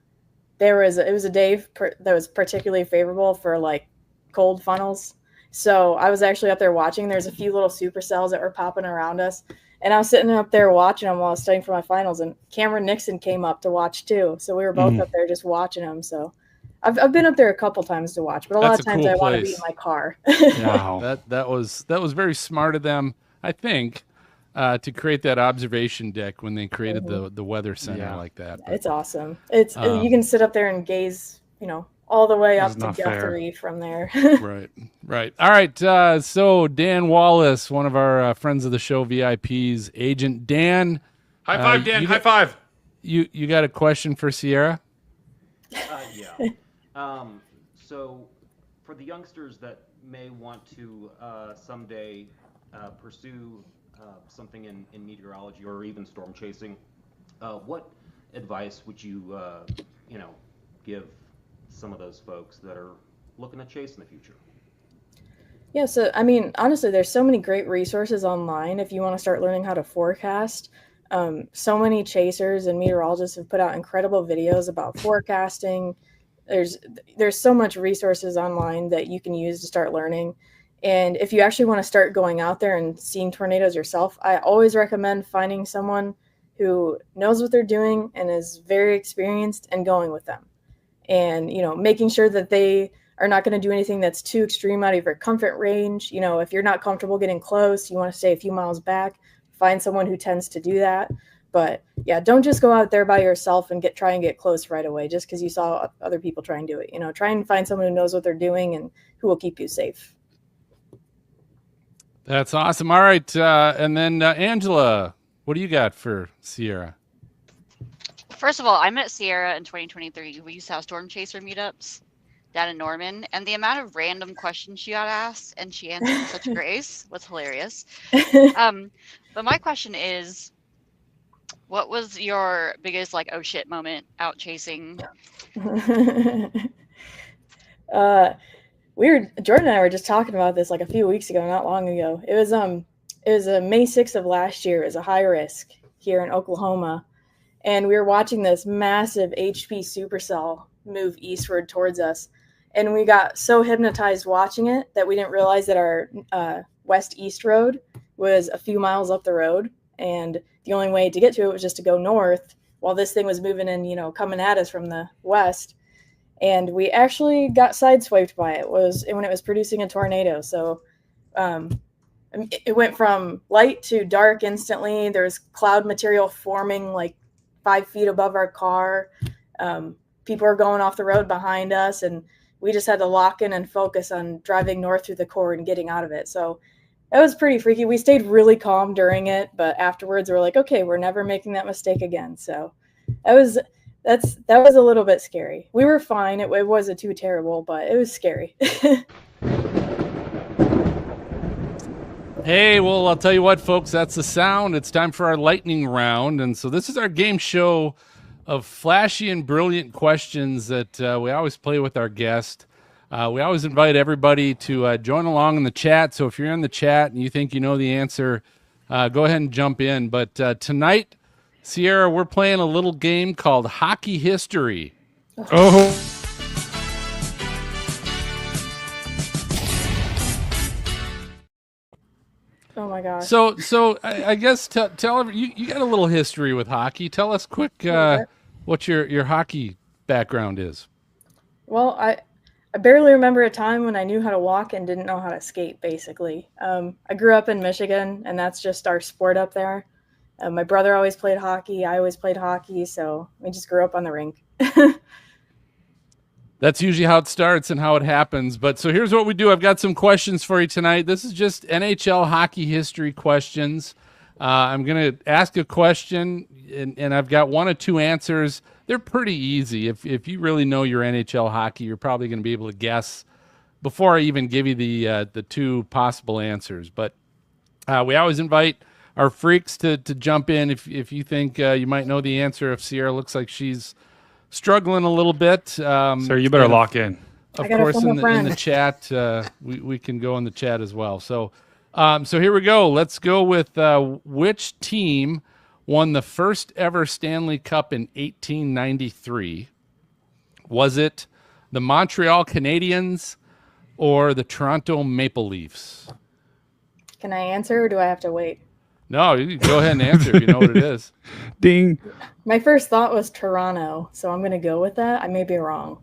was a day that was particularly favorable for like cold funnels. So I was actually up there watching. There's a few little supercells that were popping around us. And I was sitting up there watching them while I was studying for my finals. And Cameron Nixon came up to watch too. So we were both up there just watching them. So I've been up there a couple times to watch. But a lot of times I want to be in my car. Wow. That was very smart of them, I think, to create that observation deck when they created the weather center like that. But, it's awesome. You can sit up there and gaze all the way up That's to not fair. Guthrie from there. Right. All right. So Dan Wallace, one of our friends of the show, VIPs, Agent Dan. High five, Dan. High five. You got a question for Sierra? Yeah. So for the youngsters that may want to someday pursue something in meteorology or even storm chasing, what advice would you, give some of those folks that are looking to chase in the future? Yeah, so I mean, honestly, there's so many great resources online if you want to start learning how to forecast. So many chasers and meteorologists have put out incredible videos about forecasting. There's so much resources online that you can use to start learning. And if you actually want to start going out there and seeing tornadoes yourself, I always recommend finding someone who knows what they're doing and is very experienced and going with them. And, making sure that they are not going to do anything that's too extreme out of your comfort range. If you're not comfortable getting close, you want to stay a few miles back, find someone who tends to do that. But yeah, don't just go out there by yourself and try and get close right away just because you saw other people try and do it. Try and find someone who knows what they're doing and who will keep you safe. That's awesome. All right. And then Angela, what do you got for Sierra? First of all, I met Sierra in 2023. We used to have storm chaser meetups down in Norman, and the amount of random questions she got asked and she answered with such grace was hilarious. But my question is, what was your biggest oh shit moment out chasing? Jordan and I were just talking about this a few weeks ago, not long ago. It was May 6th of last year. It was a high risk here in Oklahoma. And we were watching this massive HP supercell move eastward towards us. And we got so hypnotized watching it that we didn't realize that our west-east road was a few miles up the road. And the only way to get to it was just to go north while this thing was moving in, coming at us from the west. And we actually got sideswiped by it when it was producing a tornado. So it went from light to dark instantly. There's cloud material forming 5 feet above our car. People are going off the road behind us, and we just had to lock in and focus on driving north through the core and getting out of it. So it was pretty freaky. We stayed really calm during it, but afterwards we're like, okay, we're never making that mistake again. So that was a little bit scary. We were fine. It wasn't too terrible, but it was scary. Hey, well, I'll tell you what, folks, that's the sound. It's time for our lightning round. And so this is our game show of flashy and brilliant questions that we always play with our guest. We always invite everybody to join along in the chat. So if you're in the chat and you think you know the answer, go ahead and jump in. But tonight, Sierra, we're playing a little game called Hockey History. Oh. Oh my gosh. So I guess tell you got a little history with hockey. Tell us quick what your hockey background is. Well, I barely remember a time when I knew how to walk and didn't know how to skate, basically. I grew up in Michigan, and that's just our sport up there. My brother always played hockey. I always played hockey, so we just grew up on the rink. That's usually how it starts and how it happens. But so here's what we do. I've got some questions for you tonight. This is just NHL hockey history questions. I'm going to ask a question, and I've got one or two answers. They're pretty easy. If you really know your NHL hockey, you're probably going to be able to guess before I even give you the two possible answers. But we always invite our freaks to jump in if you think you might know the answer. If Sierra looks like she's struggling a little bit. Sir, you better lock in. Of course, in the chat, we can go in the chat as well. So here we go. Let's go with which team won the first ever Stanley Cup in 1893? Was it the Montreal Canadiens or the Toronto Maple Leafs? Can I answer, or do I have to wait? No, you can go ahead and answer if you know what it is. Ding. My first thought was Toronto, so I'm going to go with that. I may be wrong.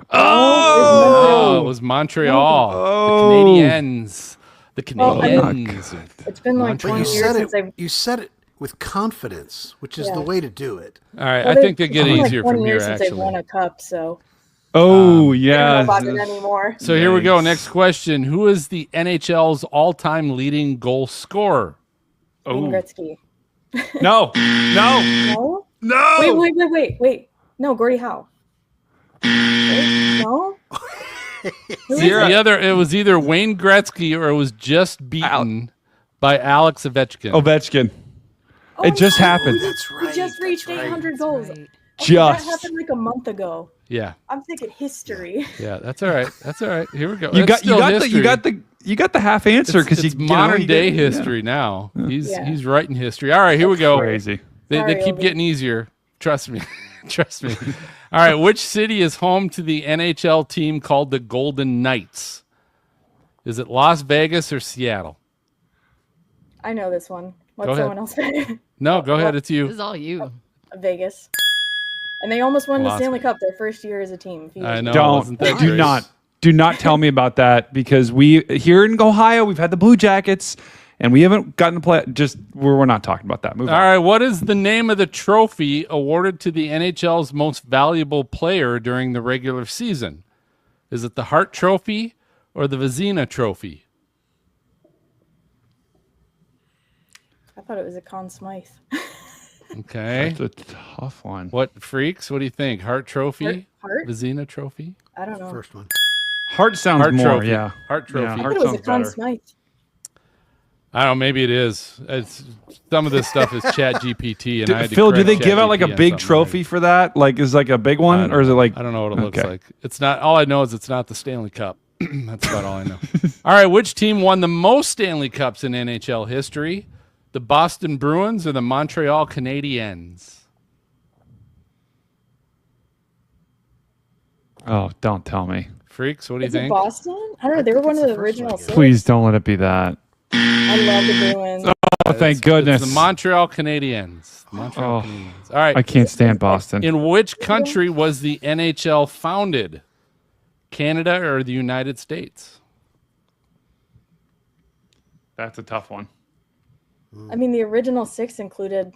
Oh, it was Montreal. Oh. The Canadiens. The Canadiens. It's been like 20 years since You said it with confidence, which is the way to do it. All right, I think they get easier from here. Since they've won a cup, so Oh, I yeah. don't know about it anymore. So here we go. Next question. Who is the NHL's all-time leading goal scorer? Wayne Gretzky. No. No. Wait. No, Gordie Howe. Wait, no. It was either Wayne Gretzky or it was just beaten by Alex Ovechkin. It just happened. That's right. He just reached 800 goals. Okay, Just. that happened like a month ago. Yeah. I'm thinking history. Yeah, that's all right. That's all right. Here we go. You That's got still the half answer because it's modern day history now. He's writing history. All right, here we go. Crazy. They keep getting easier. Trust me. Trust me. All right, which city is home to the NHL team called the Golden Knights? Is it Las Vegas or Seattle? I know this one. Go Let ahead. someone else say. No, go ahead. It's you. This is all you. Vegas. And they almost won the Las Stanley Cup their first year as a team. I know. Do not tell me about that because we here in Ohio we've had the Blue Jackets and we haven't gotten to play. We're not talking about that. Move on. All right. What is the name of the trophy awarded to the NHL's most valuable player during the regular season? Is it the Hart Trophy or the Vezina Trophy? I thought it was a Conn Smythe. Okay. That's a tough one. What freaks? What do you think? Hart Trophy? Hart? Vezina Trophy? I don't know. First one. Hart sounds Hart more. Trophy. Yeah. Hart Trophy. Yeah, I Hart thought it was a sounds Conn better. Smythe. I don't know. Maybe it is. It's some of this stuff is Chat GPT, and I had to Phil, do correct they give out like a ChatGPT on big something trophy for that? Like, is like a big one, or is it like? I don't know what it looks Okay. like. It's not. All I know is it's not the Stanley Cup. That's about all I know. All right, which team won the most Stanley Cups in NHL history? The Boston Bruins or the Montreal Canadiens? Oh, don't tell me. Freaks, what do you Is it think? Boston? I don't know. They were one of the original six. Please don't let it be that. I love the Bruins. Oh, thank goodness. It's the Montreal Canadiens. Montreal Canadiens. All right. I can't stand Boston. In which country was the NHL founded? Canada or the United States? That's a tough one. I mean, the original six included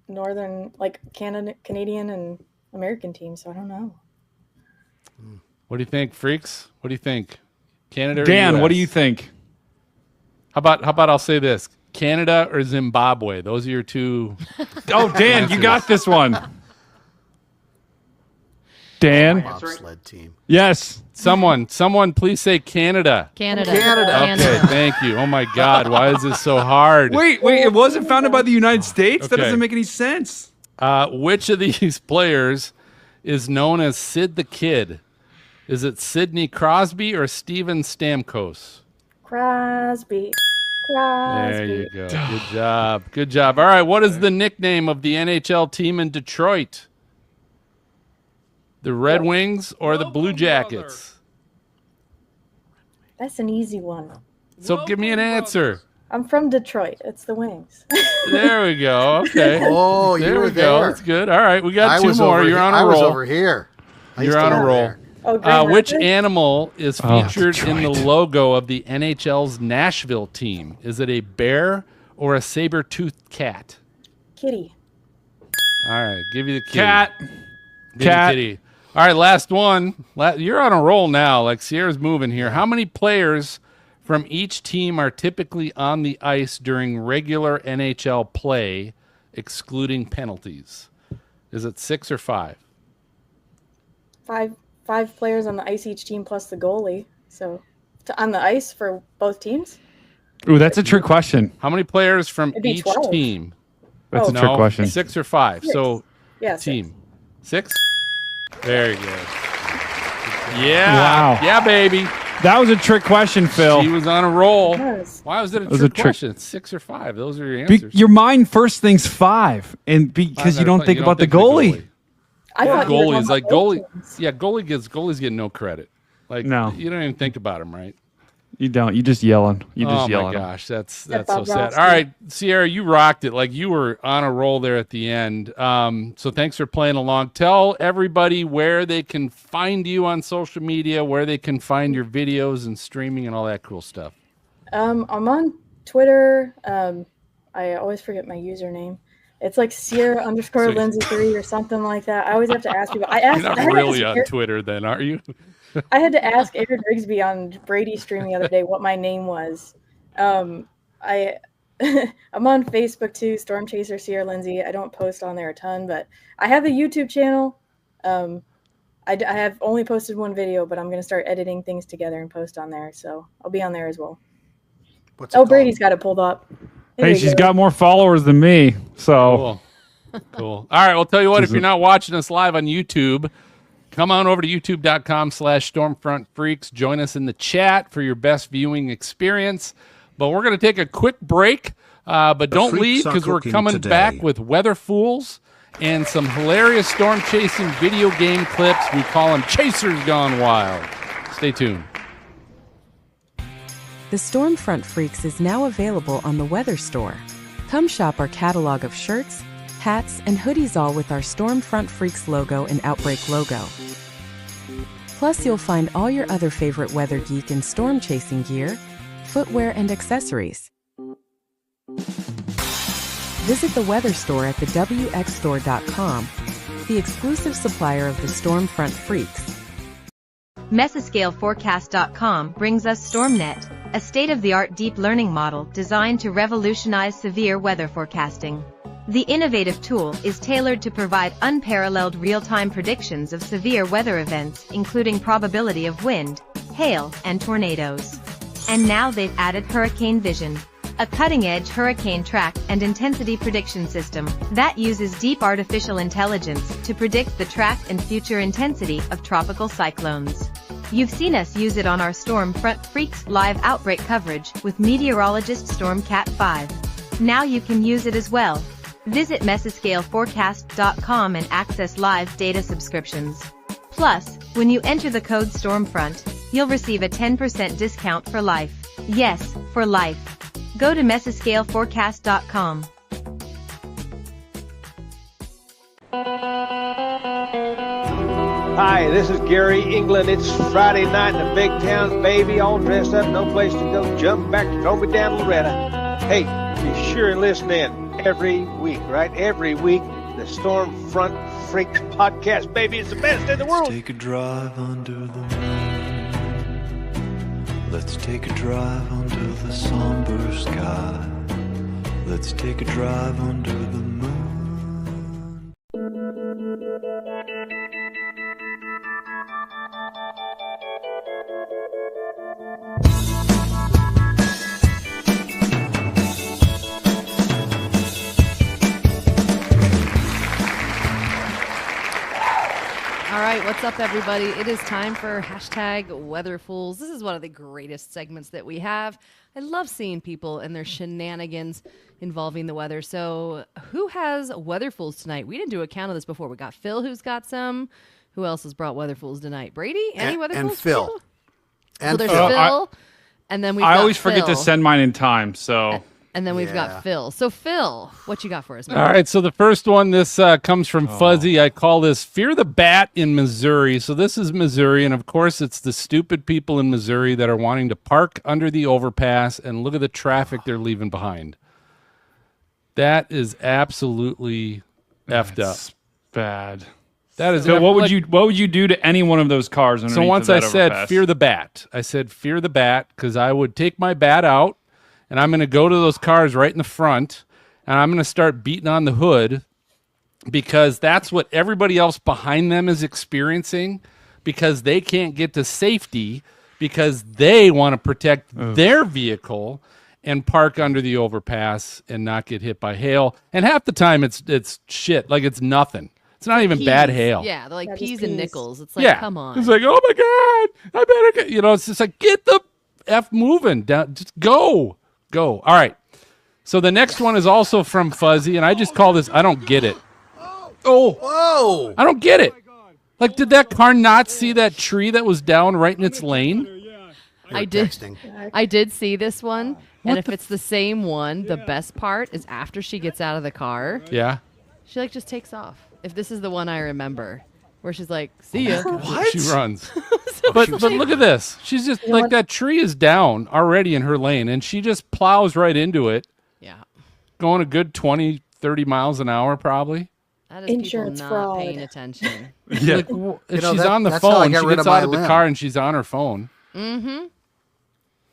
Northern, like Canadian and American teams, so I don't know. What do you think, freaks? What do you think? Canada or Dan, US? what do you think? How about I'll say this. Canada or Zimbabwe? Those are your two. Oh, Dan, you got this one. Dan? Bobsled team. Yes. Someone, please say Canada. Canada. Okay, thank you. Oh my God, why is this so hard? Wait, it wasn't founded by the United States? That Okay. doesn't make any sense. Which of these players is known as Sid the Kid? Is it Sidney Crosby or Steven Stamkos? Crosby. There you go. Good job. Good job. All right, what is the nickname of the NHL team in Detroit? The Red Wings or the Blue Jackets? That's an easy one. So give me an answer. I'm from Detroit. It's the Wings. There we go. Okay. Oh, you there were we go. there. That's good. All right, we got two was more. over You're he- on a I roll. was over here. I used You're to on a live roll. there. Oh, Grand Which Rapids? animal is Oh, featured in the Detroit. logo of the NHL's Nashville team? Is it a bear or a saber-toothed cat? Kitty. All right, give you the kitty. Cat. Give you Cat. the kitty. All right, last one. You're on a roll now. Like Sierra's moving here. How many players from each team are typically on the ice during regular NHL play, excluding penalties? Is it 6 or 5? Five players on the ice each team plus the goalie. So on the ice for both teams? Ooh, that's a trick question. How many players from It'd be each 12. team? That's a No, trick question. 6 or 5. So Yeah, six. team. 6? Very good. Yeah. Wow. Yeah, baby. That was a trick question, Phil. She was on a roll. Yes. Why was it a was trick a trick- question? It's 6 or 5. Those are your answers. Your mind first thinks 5, and because you don't think about the goalie. I thought you were talking Goalies, like about both goalie. teams. Yeah, goalies get no credit. Like No. you don't even think about them, right? You don't. You just yelling. You just Oh yell my at 'em. gosh, that's Except so Bob sad. Ross, All too. right, Sierra, you rocked it. Like you were on a roll there at the end. So thanks for playing along. Tell everybody where they can find you on social media, where they can find your videos and streaming and all that cool stuff. I'm on Twitter, I always forget my username. It's like Sierra _ Lindsey 3 or something like that. I always have to ask people. You're not really on Twitter then, are you? I had to ask Aaron Rigsby on Brady's stream the other day what my name was. I'm on Facebook too, Storm Chaser Sierra Lindsey. I don't post on there a ton, but I have a YouTube channel. I have only posted one video, but I'm going to start editing things together and post on there. So I'll be on there as well. Brady's got it pulled up. Hey, she's got more followers than me. So cool. All right. Well, tell you what, if you're not watching us live on YouTube, come on over to youtube.com/Stormfront Freaks. Join us in the chat for your best viewing experience. But we're going to take a quick break. But don't leave because we're coming back with Weather Fools and some hilarious storm chasing video game clips. We call them Chasers Gone Wild. Stay tuned. The Stormfront Freaks is now available on the Weather Store. Come shop our catalog of shirts, hats, and hoodies, all with our Stormfront Freaks logo and Outbreak logo. Plus, you'll find all your other favorite weather geek and storm chasing gear, footwear, and accessories. Visit the Weather Store at thewxstore.com, the exclusive supplier of the Stormfront Freaks. Mesoscaleforecast.com brings us StormNet, a state-of-the-art deep learning model designed to revolutionize severe weather forecasting. The innovative tool is tailored to provide unparalleled real-time predictions of severe weather events, including probability of wind, hail, and tornadoes. And now they've added Hurricane Vision, a cutting-edge hurricane track and intensity prediction system that uses deep artificial intelligence to predict the track and future intensity of tropical cyclones. You've seen us use it on our Stormfront Freaks live outbreak coverage with meteorologist Stormcat 5. Now you can use it as well. Visit Mesoscaleforecast.com and access live data subscriptions. Plus, when you enter the code Stormfront, you'll receive a 10% discount for life. Yes, for life. Go to Mesoscaleforecast.com. Hi, this is Gary England. It's Friday night in the big town, baby, all dressed up, no place to go, jump back, throw me down Loretta. Hey, be sure and listen in every week, right? Every week, the Stormfront Freaks Podcast, baby, it's the best in the world. Let's take a drive under the moon. Let's take a drive under the somber sky. Let's take a drive under the moon. All right, what's up, everybody? It is time for hashtag Weather Fools. This is one of the greatest segments that we have. I love seeing people and their shenanigans involving the weather. So who has Weather Fools tonight? We didn't do a count of this before. We got Phil, who's got some. Who else has brought Weather Fools tonight? Brady? Any Weather Fools? And Phil. People? And so there's Phil, and then we've got I always forget Phil. to send mine in time, so... And then we've got Phil. So, Phil, what you got for us, man? All right, so the first one, this comes from Fuzzy. I call this Fear the Bat in Missouri. So this is Missouri, and of course it's the stupid people in Missouri that are wanting to park under the overpass, and look at the traffic they're leaving behind. That is absolutely effed up. Bad. That is so what would you do to any one of those cars? So once I said fear the bat. I said fear the bat because I would take my bat out, and I'm going to go to those cars right in the front, and I'm going to start beating on the hood because that's what everybody else behind them is experiencing because they can't get to safety because they want to protect their vehicle and park under the overpass and not get hit by hail. And half the time it's shit. Like it's nothing. It's not even bad hail. Yeah, they're like peas and nickels. It's like, come on. It's like, oh my God, I better get, it's just like, get the F moving. Down, just go. All right. So the next one is also from Fuzzy, and I just call this, I don't get it. Oh. Whoa. I don't get it. Like, did that car not see that tree that was down right in its lane? I did see this one, and if it's the same one, the best part is after she gets out of the car. Yeah. She like just takes off. If this is the one I remember, where she's like, see ya. What? She runs. But look at this. She's just like that tree is down already in her lane, and she just plows right into it. Yeah. going a good 20, 30 miles an hour probably. That is Insurance people not fraud. paying attention. Yeah. Like, she's on the phone. She gets out of the car and she's on her phone. Mm-hmm.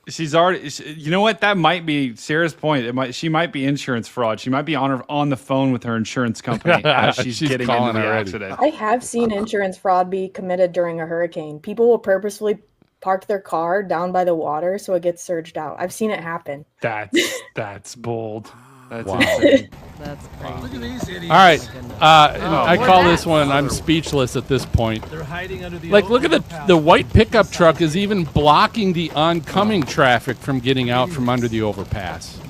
She's already. You know what? That might be Sarah's point. She might be insurance fraud. She might be on the phone with her insurance company as she's getting into the accident. I have seen insurance fraud be committed during a hurricane. People will purposefully park their car down by the water so it gets surged out. I've seen it happen. That's bold. That's Wow. insane. That's crazy. Look at these idiots. All right. I more call than this that. one, I'm speechless at this point. They're hiding under the Like, look at the white pickup truck is even blocking the oncoming traffic from getting out from under the overpass.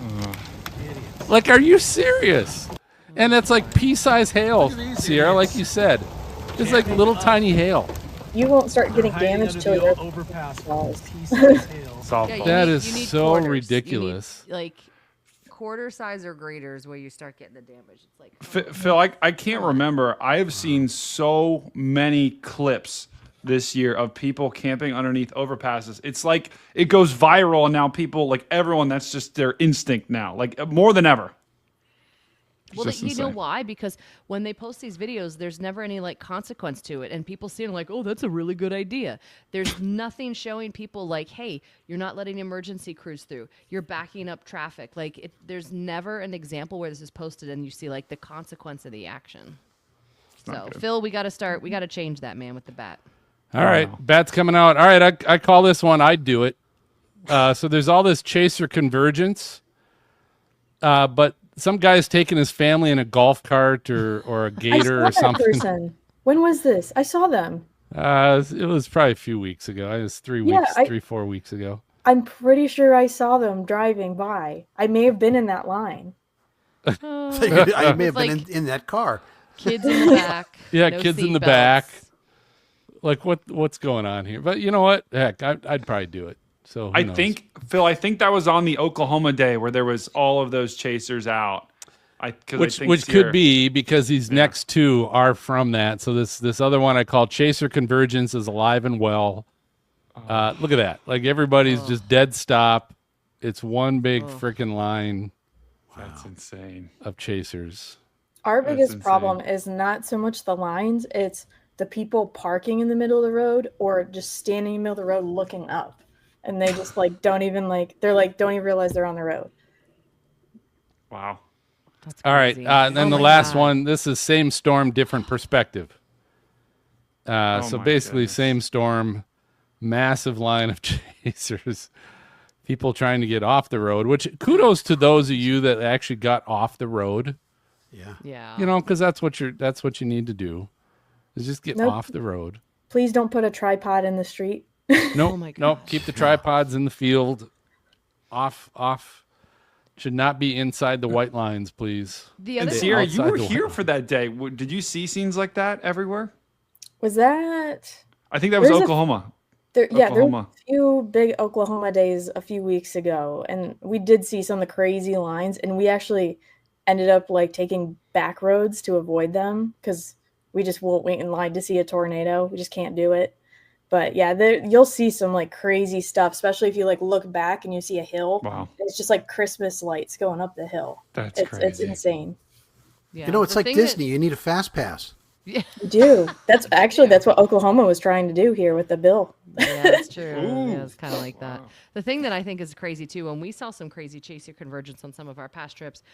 Like, are you serious? And it's like pea-sized hail, Sierra, like you said. It's like little tiny hail. You won't start getting damage till your overpass. That is so ridiculous. You need, like quarter size or greater is where you start getting the damage. It's like Phil, I can't remember. I have seen so many clips this year of people camping underneath overpasses. It's like it goes viral, and now people, like everyone, that's just their instinct now, like more than ever. Well, you know why? Because when they post these videos, there's never any like consequence to it, and people see it like, oh, that's a really good idea. There's nothing showing people like, hey, you're not letting emergency crews through. You're backing up traffic. Like, there's never an example where this is posted and you see like the consequence of the action. So, Phil, we got to change that, man, with the bat. All right, bat's coming out. All right, I call this one. I'd do it. So there's all this chaser convergence, but some guy's taking his family in a golf cart or a gator or something. Person. When was this? I saw them. It was probably a few weeks ago. It was 4 weeks ago. I'm pretty sure I saw them driving by. I may have been in that line. I may have been in that car. Kids in the back. Yeah, no kids in the seat belts. back. Like what's going on here? But you know what? Heck, I'd probably do it. So I think that was on the Oklahoma day where there was all of those chasers out. Which could be because these next two are from that. So this other one I call Chaser Convergence is alive and well. Look at that. Like everybody's just dead stop. It's one big freaking line. That's insane. Of chasers. Our biggest problem is not so much the lines, it's the people parking in the middle of the road or just standing in the middle of the road looking up. And they just don't even realize they're on the road. Wow. All right. And then the last one, this is same storm, different perspective. So basically same storm, massive line of chasers, people trying to get off the road, which kudos to those of you that actually got off the road. Yeah. Yeah. You know, because that's what you need to do is just get off the road. Please don't put a tripod in the street. Nope. Keep the tripods in the field. Off. Should not be inside the white lines, please. And Sierra, you were here for that day. Did you see scenes like that everywhere? Was that? I think that was Oklahoma. There were a few big Oklahoma days a few weeks ago, and we did see some of the crazy lines, and we actually ended up taking back roads to avoid them because we just won't wait in line to see a tornado. We just can't do it. But yeah, you'll see some crazy stuff, especially if you look back and you see a hill. Wow. It's just Christmas lights going up the hill. That's crazy. It's insane. Yeah. It's like Disney. You need a fast pass. Yeah. You do. That's what Oklahoma was trying to do here with the bill. Yeah, that's true. Yeah, it's kind of like that. The thing that I think is crazy too, when we saw some crazy chaser convergence on some of our past trips,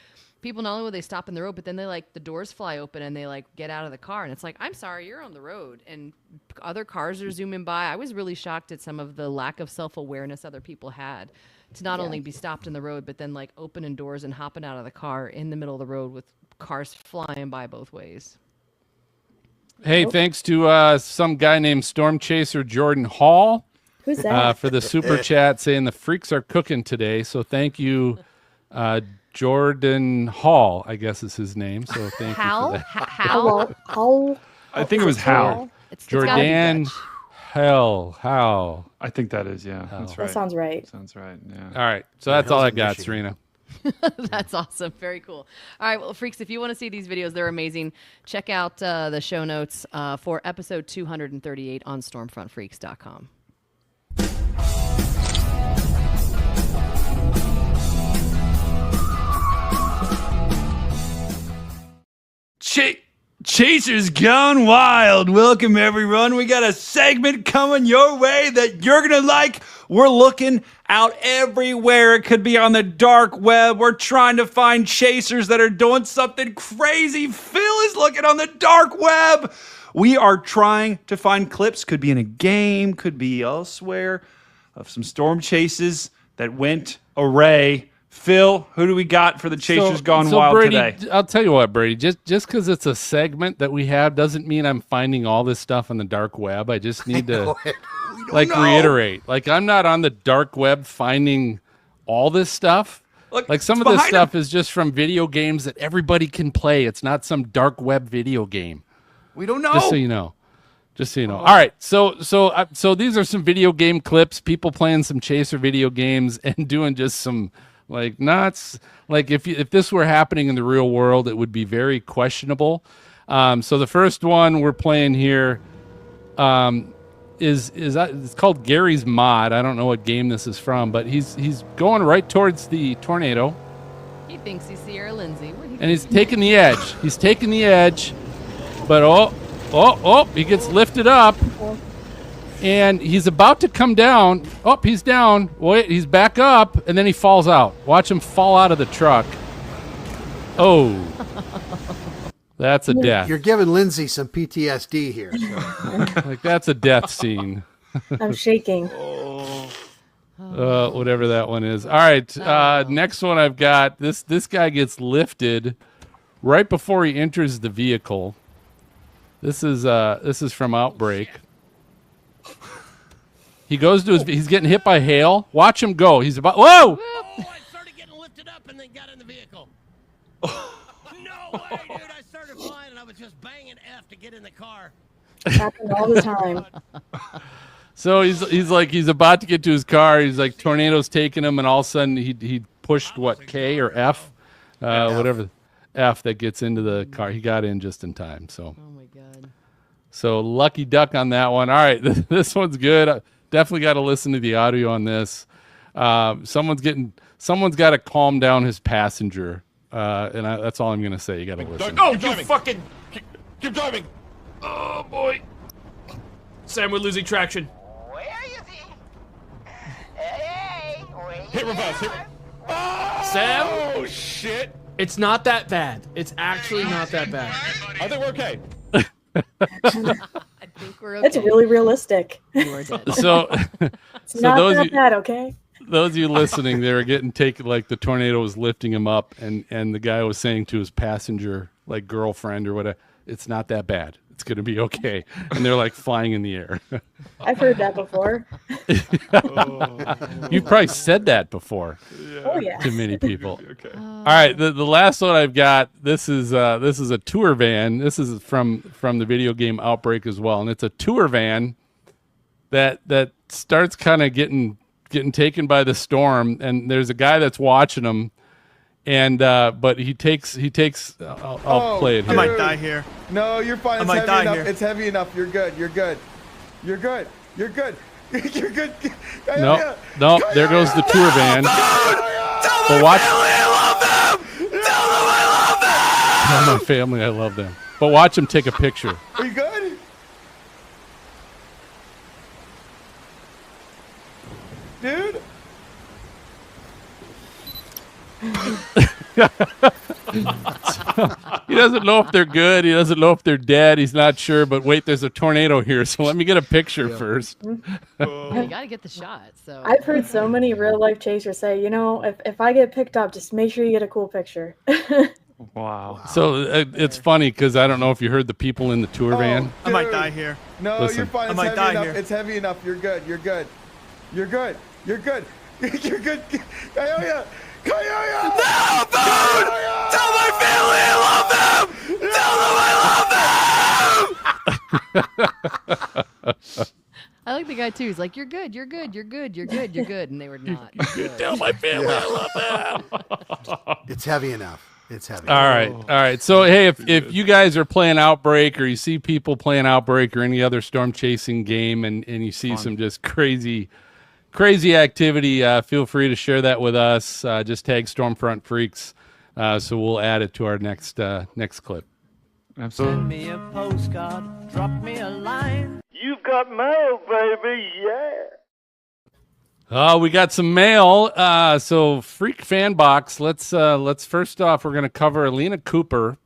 people not only will they stop in the road, but then they the doors fly open and they get out of the car, and it's I'm sorry, you're on the road, and other cars are zooming by. I was really shocked at some of the lack of self-awareness other people had to not only be stopped in the road, but then opening doors and hopping out of the car in the middle of the road with cars flying by both ways. Hey, thanks to some guy named Storm Chaser Jordan Hall. Who's that? For the super chat saying the freaks are cooking today. So thank you, Jordan Hall, I guess is his name. So thank you for that. Hal? I think it was Hal. Jordan Hal. I think that is, yeah. That's right. That sounds right. Sounds right, yeah. All right. So that's all I got, Serena. That's awesome. Very cool. All right, well, freaks, if you want to see these videos, they're amazing. Check out the show notes for episode 238 on stormfrontfreaks.com. Chasers Gone Wild. Welcome, everyone. We got a segment coming your way that you're going to like. We're looking out everywhere. It could be on the dark web. We're trying to find chasers that are doing something crazy. Phil is looking on the dark web. We are trying to find clips. Could be in a game, could be elsewhere, of some storm chases that went array. Phil, who do we got for the Chasers Gone Wild Brady, today? I'll tell you what, Brady. Just because it's a segment that we have doesn't mean I'm finding all this stuff on the dark web. I just need to reiterate. Like, I'm not on the dark web finding all this stuff. Like some of this stuff is just from video games that everybody can play. It's not some dark web video game. We don't know. Just so you know. All right, so these are some video game clips. People playing some chaser video games and doing just some like nuts. Like if this were happening in the real world, it would be very questionable. So the first one we're playing here is it's called Gary's Mod. I don't know what game this is from, but he's going right towards the tornado. He thinks he's Sierra Lindsey. And he's taking the edge. But he gets lifted up. And he's about to come down. Oh, he's down. Wait, he's back up, and then he falls out. Watch him fall out of the truck. Oh. That's a death. You're giving Lindsay some PTSD here. So. Like, that's a death scene. I'm shaking. Whatever that one is. All right, next one I've got. This guy gets lifted right before he enters the vehicle. This is from Outbreak. He goes to he's getting hit by hail. Watch him go. He's about, whoa! I started getting lifted up and then got in the vehicle. No way, dude. I started flying and I was just banging F to get in the car. Happens all the time. So he's about to get to his car. He's like, tornado's taking him, and all of a sudden he pushed what, K or F? Whatever F that gets into the car. He got in just in time. So. Oh my God. So lucky duck on that one. All right, this one's good. Definitely got to listen to the audio on this. Someone's got to calm down his passenger, and that's all I'm gonna say. You got to listen. No, you fucking keep driving. Oh boy, Sam, we're losing traction. Hit reverse. Sam. Oh shit. It's not that bad. It's actually not that bad. I think we're okay. I think we're okay. That's really realistic. You are dead. So not that bad, okay? Those of you listening, they were getting taken, like the tornado was lifting him up, and the guy was saying to his passenger, like girlfriend or whatever, it's not that bad. It's going to be okay. And they're like flying in the air. I've heard that before. You've probably said that before. Oh yeah. To many people. Okay. All right, the last one I've got. This is a tour van. This is from the video game Outbreak as well, and it's a tour van that starts kind of getting taken by the storm, and there's a guy that's watching him. And but he takes. I'll play it here. I might die here. No, you're fine. It's heavy enough. It's heavy enough. You're good. You're good. You're good. You're good. You're good. No. There goes the tour van. But watch. I love them. Tell them I love them. Tell my family I love them. But watch him take a picture. Are you good? Dude. He doesn't know if they're good. He doesn't know if they're dead. He's not sure. But wait, there's a tornado here, so let me get a picture first. You got to get the shot. So I've heard so many real life chasers say, if I get picked up, just make sure you get a cool picture. Wow. So it's funny because I don't know if you heard the people in the tour van. I might die here. No, Listen. you're fine. I It's might heavy die enough. here. It's heavy enough. You're good. You're good. You're good. You're good. You're good. Coyote! Coyote! No, food! Tell my family I love them! I like the guy too. He's like, "You're good. You're good. You're good. You're good. You're good," and they were not. Tell my family I love them. It's heavy enough. It's heavy. All right. So hey, if you guys are playing Outbreak, or you see people playing Outbreak or any other storm chasing game, and you see some just crazy activity, feel free to share that with us. Just tag Stormfront Freaks, so we'll add it to our next clip. Absolutely. Send me a postcard, drop me a line. You've got mail, baby. Yeah. We got some mail. So Freak Fan Box. Let's first off, we're going to cover Alina Cooper,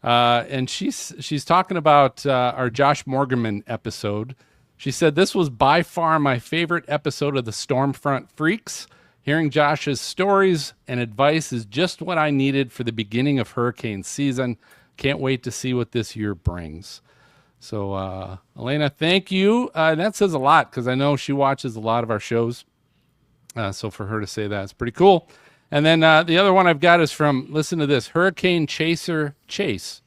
and she's talking about our Josh Morganman episode. She said this was by far my favorite episode of the Stormfront Freaks. Hearing Josh's stories and advice is just what I needed for the beginning of hurricane season. Can't wait to see what this year brings. So, Elena, thank you. That says a lot because I know she watches a lot of our shows. So for her to say that, it's pretty cool. And then the other one I've got is from, listen to this, Hurricane Chaser Chase.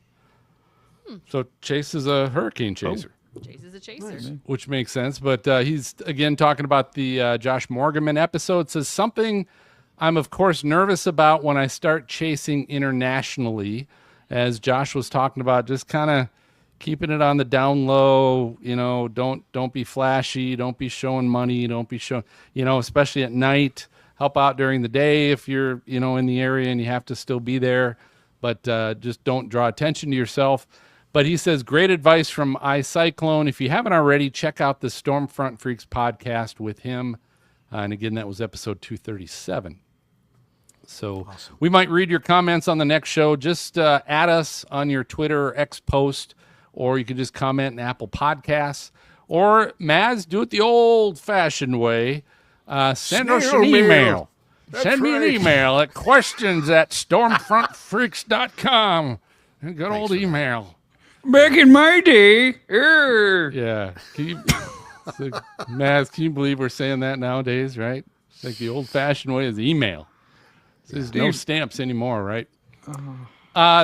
So Chase is a hurricane chaser. Chase is a chaser. Which makes sense. But he's, again, talking about the Josh Morganman episode. Says something I'm, of course, nervous about when I start chasing internationally. As Josh was talking about, just kind of keeping it on the down low, don't be flashy, don't be showing money, don't be showing, especially at night. Help out during the day if you're, in the area and you have to still be there, but just don't draw attention to yourself. But he says, great advice from iCyclone. If you haven't already, check out the Stormfront Freaks podcast with him. And again, that was episode 237. So awesome. We might read your comments on the next show. Just add us on your Twitter or X post, or you can just comment in Apple Podcasts. Or, Maz, do it the old-fashioned way. Send us an email. Send me an email at questions@stormfrontfreaks.com. Good old email. Back in my day. Yeah. Maz, can you believe we're saying that nowadays, right? It's like the old-fashioned way is email. There's no stamps anymore, right?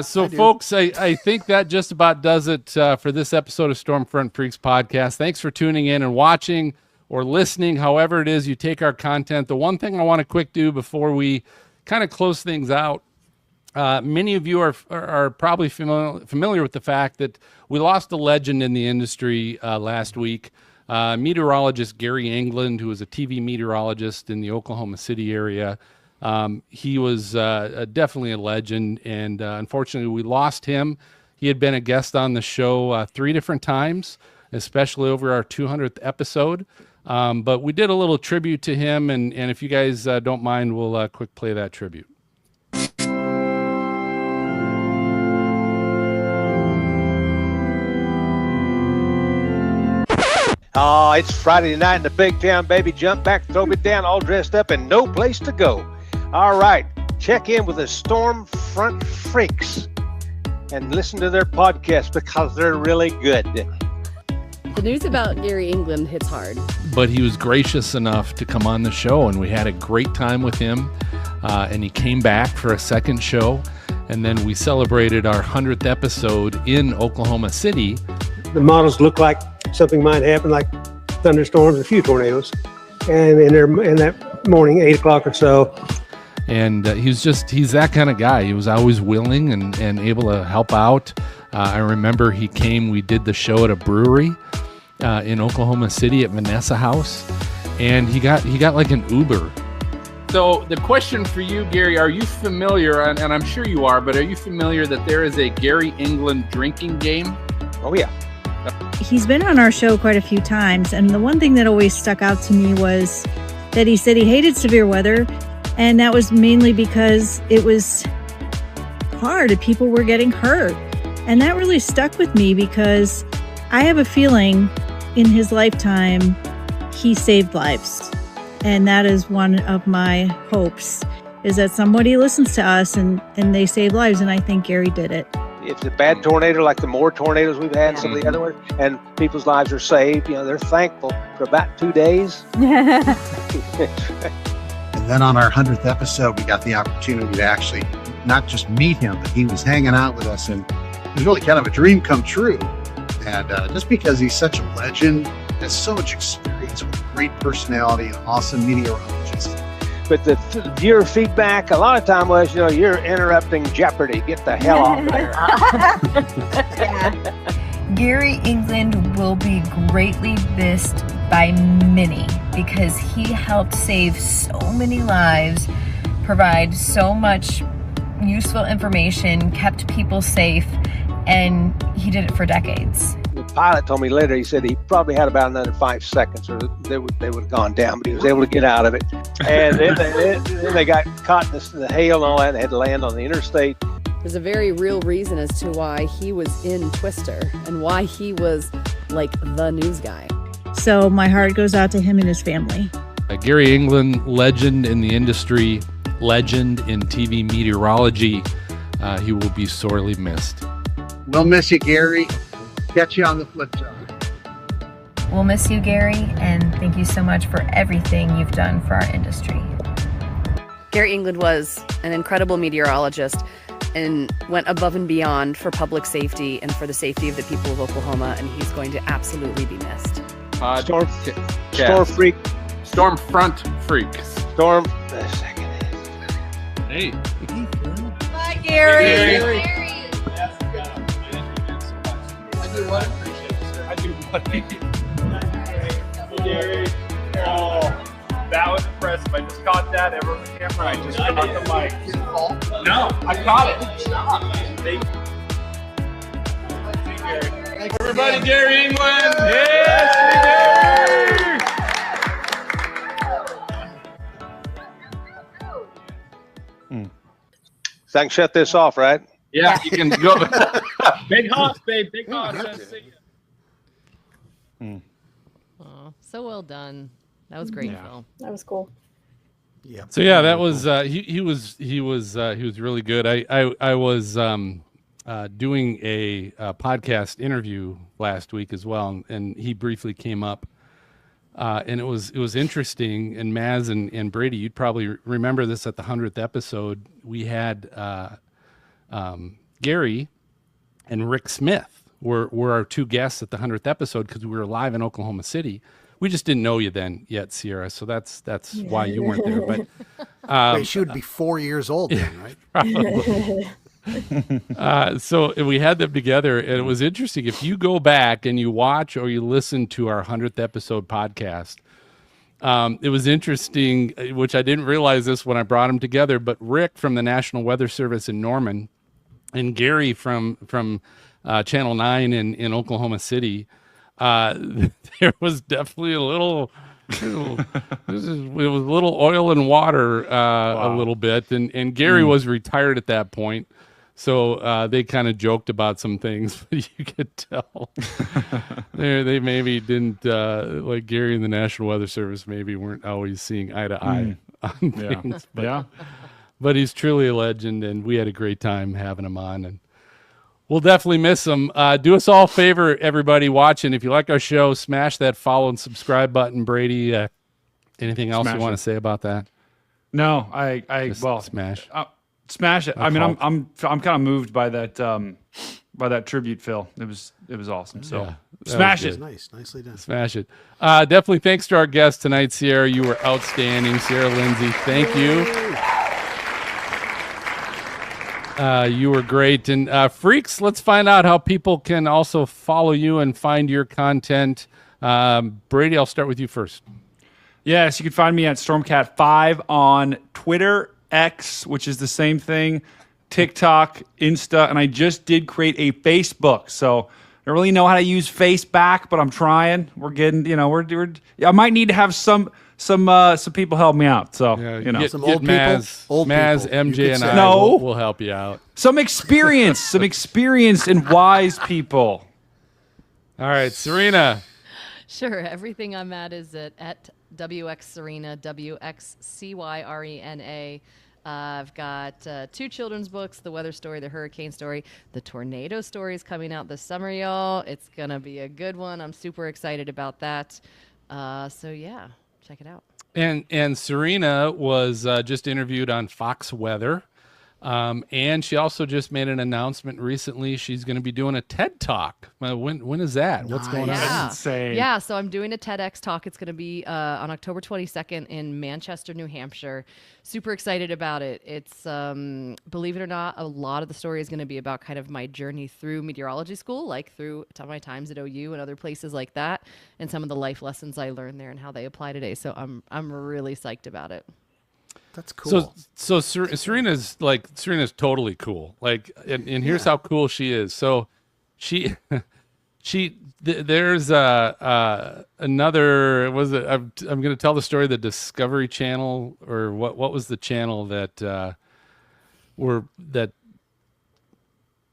So, folks, I think that just about does it for this episode of Stormfront Freaks Podcast. Thanks for tuning in and watching or listening, however it is you take our content. The one thing I want to quick do before we kind of close things out, many of you are probably familiar with the fact that we lost a legend in the industry last week. Meteorologist Gary England, who was a TV meteorologist in the Oklahoma City area. He was definitely a legend, and unfortunately we lost him. He had been a guest on the show 3 different times, especially over our 200th episode. But we did a little tribute to him, and if you guys don't mind, we'll quick play that tribute. Oh, it's Friday night in the big town, baby. Jump back, throw me down, all dressed up and no place to go. All right, check in with the Stormfront Freaks and listen to their podcast because they're really good. The news about Gary England hits hard. But he was gracious enough to come on the show, and we had a great time with him. And he came back for a second show, and then we celebrated our 100th episode in Oklahoma City. The models look like something might happen, like thunderstorms, a few tornadoes. And in that morning, 8 o'clock or so. And he's that kind of guy. He was always willing and able to help out. I remember he came, we did the show at a brewery in Oklahoma City at Vanessa House, and he got like an Uber. So the question for you, Gary, are you familiar, and I'm sure you are, but are you familiar that there is a Gary England drinking game? Oh, yeah. He's been on our show quite a few times, and the one thing that always stuck out to me was that he said he hated severe weather, and that was mainly because it was hard and people were getting hurt. And that really stuck with me because I have a feeling in his lifetime he saved lives. And that is one of my hopes, is that somebody listens to us and they save lives, and I think Gary did it. If it's a bad tornado like the more tornadoes we've had, some of the other ones, and people's lives are saved, they're thankful for about 2 days. And then on our 100th episode, we got the opportunity to actually not just meet him, but he was hanging out with us, and it was really kind of a dream come true. And just because he's such a legend, has so much experience with great personality, an awesome meteorologist. But the viewer feedback a lot of time was, you're interrupting Jeopardy. Get the hell off there. Gary England will be greatly missed by many because he helped save so many lives, provide so much useful information, kept people safe, and he did it for decades. The pilot told me later, he said he probably had about another 5 seconds or they would have gone down, but he was able to get out of it. And then they got caught in the hail and all that, and they had to land on the interstate. There's a very real reason as to why he was in Twister and why he was like the news guy. So my heart goes out to him and his family. Gary England, legend in the industry, legend in TV meteorology. He will be sorely missed. We'll miss you, Gary. Catch you on the flip side. We'll miss you, Gary, and thank you so much for everything you've done for our industry. Gary England was an incredible meteorologist and went above and beyond for public safety and for the safety of the people of Oklahoma, and he's going to absolutely be missed. Stormfront Freaks. Hey. Bye, Gary. Gary. Oh, that was impressive. I just caught that. Everyone on the camera. I just caught the mic. No, I caught it. Everybody, Gary England. Yes, So I can shut this off, right? Yeah, you can go. Big hoss, babe. Big hoss. Oh, so well done. That was great, Phil. That was cool. Yeah. So yeah, that was he was really good. I was doing a podcast interview last week as well, and he briefly came up, and it was interesting. And Maz and Brady, you'd probably remember this at the 100th episode. We had Gary and Rick Smith were our two guests at the 100th episode because we were live in Oklahoma City. We just didn't know you then yet, Sierra. So that's why you weren't there. But wait, she would be 4 years old then, right? Probably. So we had them together, and it was interesting. If you go back and you watch or you listen to our 100th episode podcast, it was interesting, which I didn't realize this when I brought them together. But Rick from the National Weather Service in Norman, and Gary from Channel 9 in Oklahoma City. There was definitely it was a little oil and water a little bit, and Gary was retired at that point, so they kind of joked about some things, but you could tell they maybe didn't like Gary and the National Weather Service maybe weren't always seeing eye to eye on things. But he's truly a legend, and we had a great time having him on, and we'll definitely miss him. Do us all a favor, everybody watching. If you like our show, smash that follow and subscribe button. Brady, anything else you want to say about that? No, smash. Smash it. I mean, I'm kind of moved by that tribute, Phil. It was awesome. So smash it. Nicely done. Smash it. Definitely thanks to our guest tonight, Sierra. You were outstanding. Sierra Lindsey, thank you. You were great. And Freaks, let's find out how people can also follow you and find your content. Brady, I'll start with you first. Yes, you can find me at Stormcat5 on Twitter, X, which is the same thing, TikTok, Insta, and I just did create a Facebook. So I don't really know how to use Faceback, but I'm trying. We're getting, I might need to have some people help me out. So some old Maz, people, MJ, and I will help you out. Some experienced and wise people. All right, Serena. Sure. Everything I'm at is at WX Serena, WXCYRENA. I've got 2 children's books, the weather story, the hurricane story, the tornado story is coming out this summer, y'all. It's going to be a good one. I'm super excited about that. So yeah, check it out. And Serena was just interviewed on Fox Weather. And she also just made an announcement recently. She's going to be doing a TED Talk. When is that? What's going on? That's insane. Yeah, so I'm doing a TEDx talk. It's going to be on October 22nd in Manchester, New Hampshire. Super excited about it. It's, believe it or not, a lot of the story is going to be about kind of my journey through meteorology school, like through my times at OU and other places like that, and some of the life lessons I learned there and how they apply today. So I'm really psyched about it. That's cool. So Serena's totally cool. Like, and here's how cool she is. So There's another. Was it? I'm going to tell the story of the Discovery Channel, or what was the channel that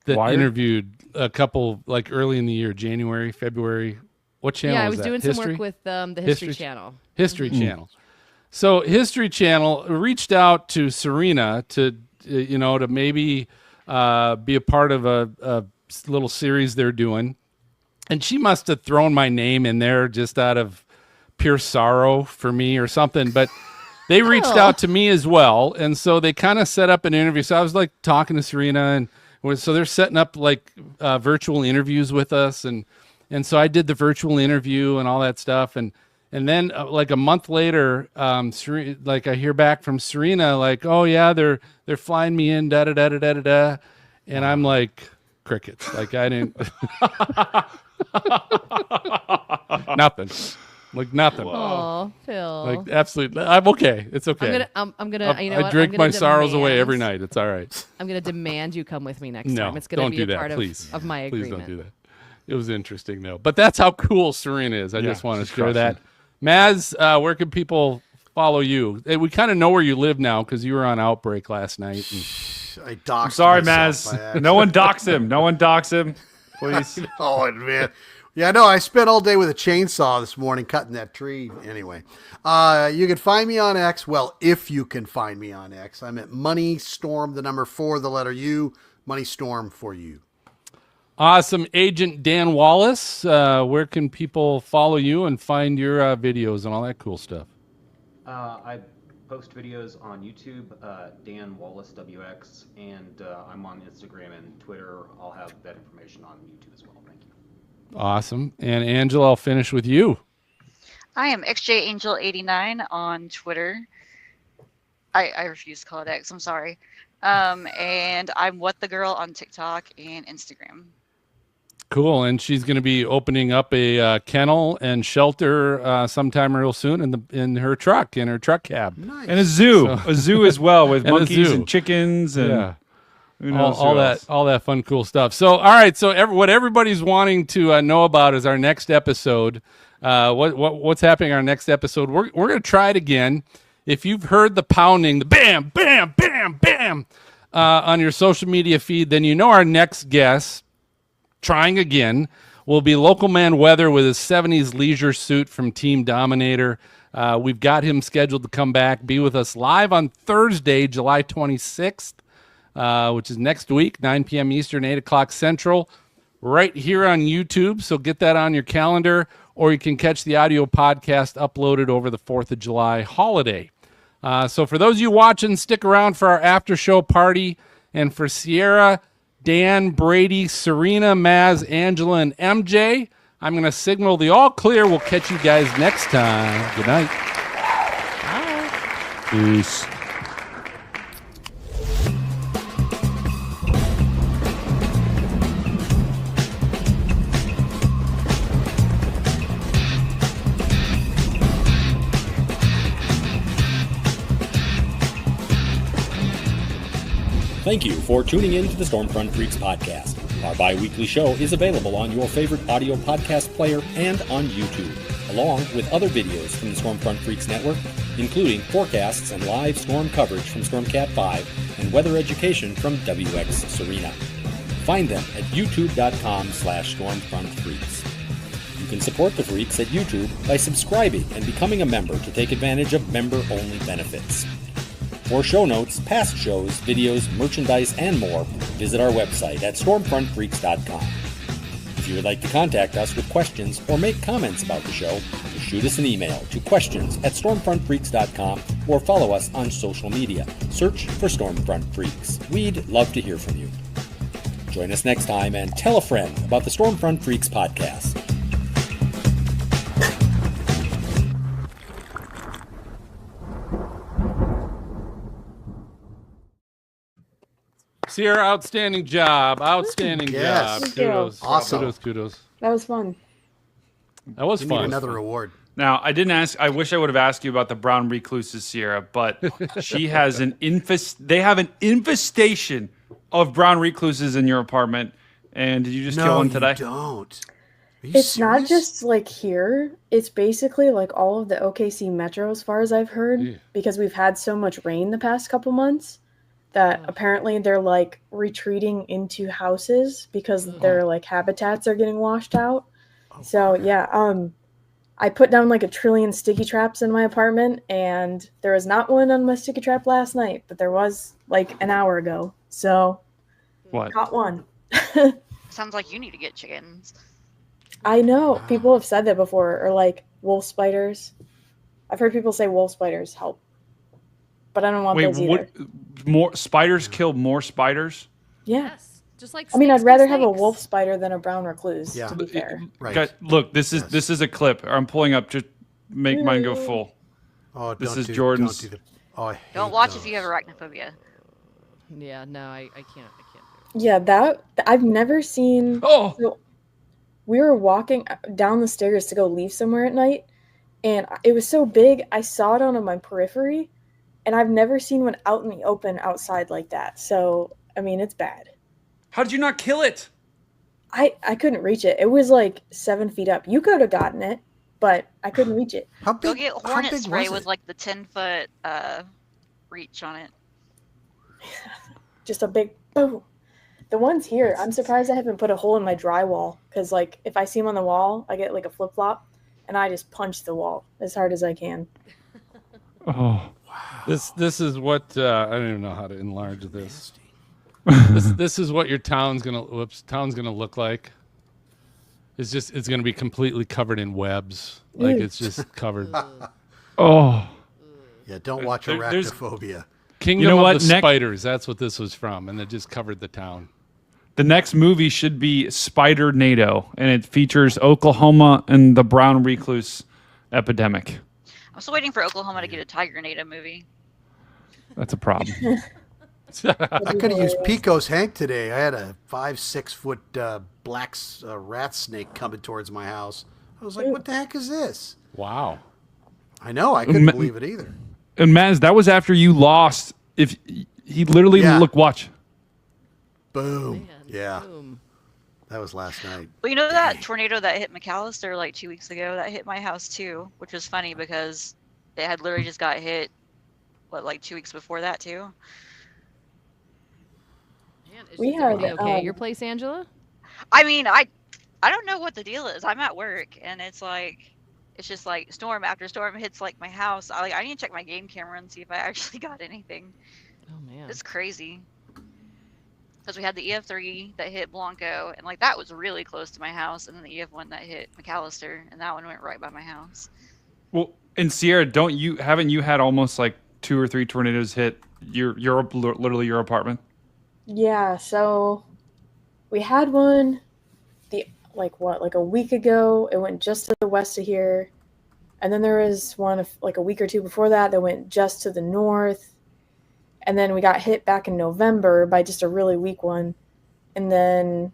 interviewed a couple like early in the year, January, February. What channel? Yeah, I was was that? doing some work with the History Channel. History Channel. So History Channel reached out to Serena to maybe be a part of a little series they're doing. And she must have thrown my name in there just out of pure sorrow for me or something. But they reached out to me as well. And so they kind of set up an interview. So I was like talking to Serena. And so they're setting up like virtual interviews with us. And so I did the virtual interview and all that stuff. And then like a month later, Serena, like I hear back from Serena, like, oh yeah, they're flying me in, da-da-da-da-da-da. And I'm like, crickets. Like I didn't... Nothing. Like nothing. Oh, Phil. Like absolutely. I'm okay. It's okay. I'm gonna. You know what? I drink I'm gonna my sorrows away demand- every night. It's all right. I'm gonna demand you come with me next No, time. It's gonna don't be do a that, part please. of my Please agreement. don't do that. It was interesting though. But that's how cool Serena is. I just want to she's share that. crushing. Maz, where can people follow you? We kind of know where you live now because you were on Outbreak last night. I doxed I'm sorry, myself by Maz. accident. No one dox him. No one dox him. Please. Oh, man. Yeah, no, I spent all day with a chainsaw this morning cutting that tree. Anyway, you can find me on X. Well, if you can find me on X, I'm at MoneyStorm, the number 4, the letter U, MoneyStorm for you. Awesome. Agent Dan Wallace, where can people follow you and find your videos and all that cool stuff? I post videos on YouTube, Dan Wallace WX, and I'm on Instagram and Twitter. I'll have that information on YouTube as well. Thank you. Awesome. And Angela, I'll finish with you. I am XJAngel89 on Twitter. I refuse to call it X. I'm sorry. And I'm What the Girl on TikTok and Instagram. Cool. And she's going to be opening up a kennel and shelter sometime real soon in her truck cab. Nice. And a zoo as well with And a monkeys zoo. and chickens and who knows all who that else. all that fun cool stuff. So all right, so what everybody's wanting to know about is our next episode. What's happening in our next episode? We're going to try it again. If you've heard the pounding, the bam bam bam bam on your social media feed, then you know our next guest, trying again, will be Local Man Weather with his 70s leisure suit from Team Dominator. We've got him scheduled to come back, be with us live on Thursday, July 26th, which is next week, 9 p.m. Eastern, 8 o'clock Central, right here on YouTube. So get that on your calendar, or you can catch the audio podcast uploaded over the 4th of July holiday. So for those of you watching, stick around for our after show party. And for Sierra, Dan, Brady, Serena, Maz, Angela, and MJ, I'm going to signal the all clear. We'll catch you guys next time. Good night. Bye. Peace. Thank you for tuning in to the Stormfront Freaks Podcast. Our bi-weekly show is available on your favorite audio podcast player and on YouTube, along with other videos from the Stormfront Freaks Network, including forecasts and live storm coverage from Stormcat 5 and weather education from WX Serena. Find them at youtube.com/StormfrontFreaks. You can support the Freaks at YouTube by subscribing and becoming a member to take advantage of member-only benefits. For show notes, past shows, videos, merchandise, and more, visit our website at stormfrontfreaks.com. If you would like to contact us with questions or make comments about the show, shoot us an email to questions@stormfrontfreaks.com or follow us on social media. Search for Stormfront Freaks. We'd love to hear from you. Join us next time and tell a friend about the Stormfront Freaks podcast. Sierra, outstanding job. Outstanding Yes. job. Thank you. Kudos. Awesome. Kudos. That was fun. That was You fun. need another award. Now, I didn't ask. I wish I would have asked you about the brown recluses, Sierra, but she has they have an infestation of brown recluses in your apartment, And did you just kill one today? Don't. It's not just like here. It's basically like all of the OKC metro, as far as I've heard, because we've had so much rain the past couple months that apparently they're like retreating into houses because their like habitats are getting washed out. So yeah, I put down like 1 trillion sticky traps in my apartment, and there was not one on my sticky trap last night, but there was like an hour ago. So what? Caught one. Sounds like you need to get chickens. I know. People have said that before, or like wolf spiders. I've heard people say wolf spiders help, but I don't want those either. More spiders kill more spiders? Yeah. Just like I mean, snakes I'd rather kill have a snakes. wolf spider than a brown recluse, Yeah. to be fair. Guys, look, this is a clip. I'm pulling up. Just make mine go full. Oh, this don't is do- Jordan's. don't do the- oh, I hate Don't watch those. if you have arachnophobia. Yeah, no, I can't. Yeah, that I've never seen. Oh, so we were walking down the stairs to go leave somewhere at night, and it was so big. I saw it on my periphery, and I've never seen one out in the open outside like that. So I mean, it's bad. How did you not kill it? I couldn't reach it. It was like 7 feet up. You could have gotten it, but I couldn't reach it. Go get hornet spray with like the 10-foot reach on it. Just a big boom. The ones here, I'm surprised I haven't put a hole in my drywall, because like if I see them on the wall, I get like a flip flop, and I just punch the wall as hard as I can. Oh, This is what I don't even know how to enlarge this. This is what your town's gonna look like. It's gonna be completely covered in webs. Like it's just covered. Oh. Yeah, don't watch There's Arachnophobia. Kingdom of the Spiders. That's what this was from, and it just covered the town. The next movie should be Spider-Nado, and it features Oklahoma and the brown recluse epidemic. I'm still waiting for Oklahoma to get a Tiger Nado movie. That's a problem. I could have used Pico's Hank today. I had a 5-6 foot black rat snake coming towards my house. I was like, what the heck is this? Wow. I know. I couldn't believe it either. And Maz, that was after you lost. If he literally watch. Boom. Yeah. That was last night. Well, you know that tornado that hit McAllister like 2 weeks ago? That hit my house too, which was funny because it had literally just got hit, like 2 weeks before that too. We had okay at your place, Angela? I mean, I don't know what the deal is. I'm at work, and it's just like storm after storm hits like my house. I need to check my game camera and see if I actually got anything. Oh man, it's crazy. Because we had the EF3 that hit Blanco, and like that was really close to my house, and then the EF1 that hit McAllister, and that one went right by my house. Well, in Sierra, haven't you had almost like 2 or 3 tornadoes hit literally your apartment? Yeah, so we had one like a week ago. It went just to the west of here. And then there was one like a week or two before that went just to the north. And then we got hit back in November by just a really weak one. And then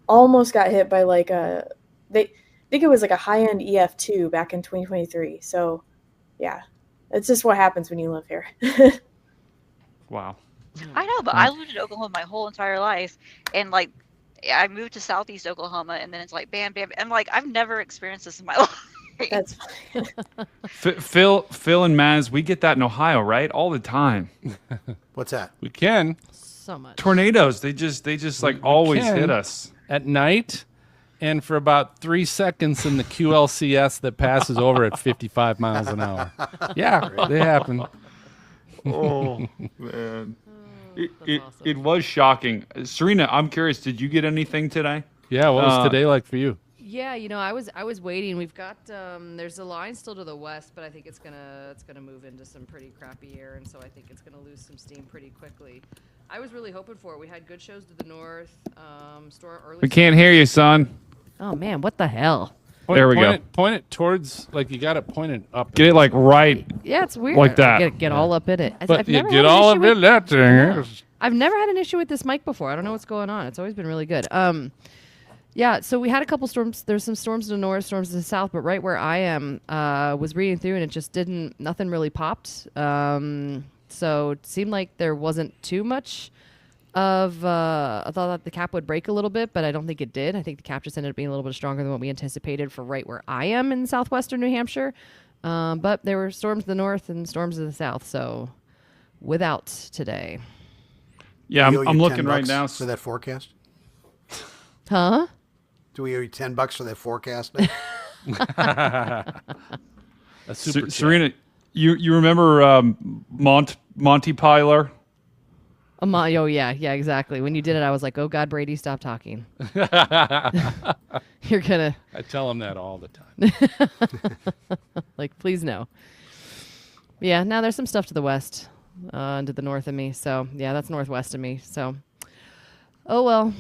almost got hit by like I think it was like a high-end EF2 back in 2023. So yeah, it's just what happens when you live here. Wow. I know, but I lived in Oklahoma my whole entire life, and like I moved to Southeast Oklahoma, and then it's like bam, bam, and like I've never experienced this in my life. That's Phil and Maz, we get that in Ohio, right? All the time. What's that? We can. So much. Tornadoes. They just like always can. hit us At night, and for about 3 seconds in the QLCS that passes over at 55 miles an hour. Yeah, they happen. Oh man. It was shocking. Serena, I'm curious, did you get anything today? Yeah, what was today like for you? Yeah, I was waiting. We've got there's a line still to the west, but I think it's gonna move into some pretty crappy air, and so I think it's gonna lose some steam pretty quickly. I was really hoping for it. We had good shows to the north. We can't hear you, son. Oh man, what the hell? There we go. Point it towards, like you got to point it up. Get it like right. Yeah, it's weird. Like that. Get all up in it. But you get all up in that thing. I've never had an issue with this mic before. I don't know what's going on. It's always been really good. Yeah, so we had a couple storms. There's some storms to the north, storms to the south, but right where I am, was reading through and it just nothing really popped. So it seemed like there wasn't too much I thought that the cap would break a little bit, but I don't think it did. I think the cap just ended up being a little bit stronger than what we anticipated for right where I am in southwestern New Hampshire. But there were storms to the north and storms to the south, so without today. Yeah, Do we owe I'm you looking $10 right now. for that forecast. Huh? Do we owe you $10 for that forecast? Serena, you remember Monty Pyler? Oh yeah, exactly. When you did it, I was like, "Oh God, Brady, stop talking." You're gonna. I tell him that all the time. Like, please no. Yeah, now there's some stuff to the west, and to the north of me. So yeah, that's northwest of me. So, oh well,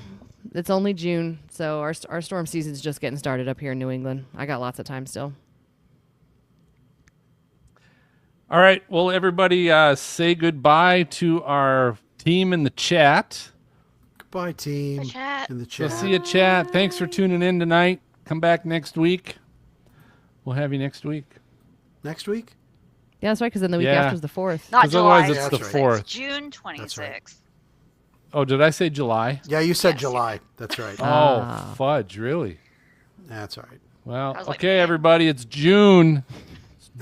it's only June, so our storm season's just getting started up here in New England. I got lots of time still. All right, well, everybody, say goodbye to our team in the chat. Goodbye, team. In the chat. We'll see you, chat. Thanks for tuning in tonight. Come back next week. We'll have you next week. Next week? Yeah, that's right, because then the week after is the 4th. Not 'Cause July. otherwise it's the 4th. June 26th. Oh, did I say July? Yeah, you said July. That's right. Oh, fudge, really? That's all right. Well, okay, everybody, it's June.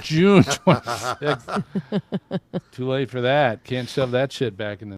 June 26th. Too late for that. Can't shove that shit back in the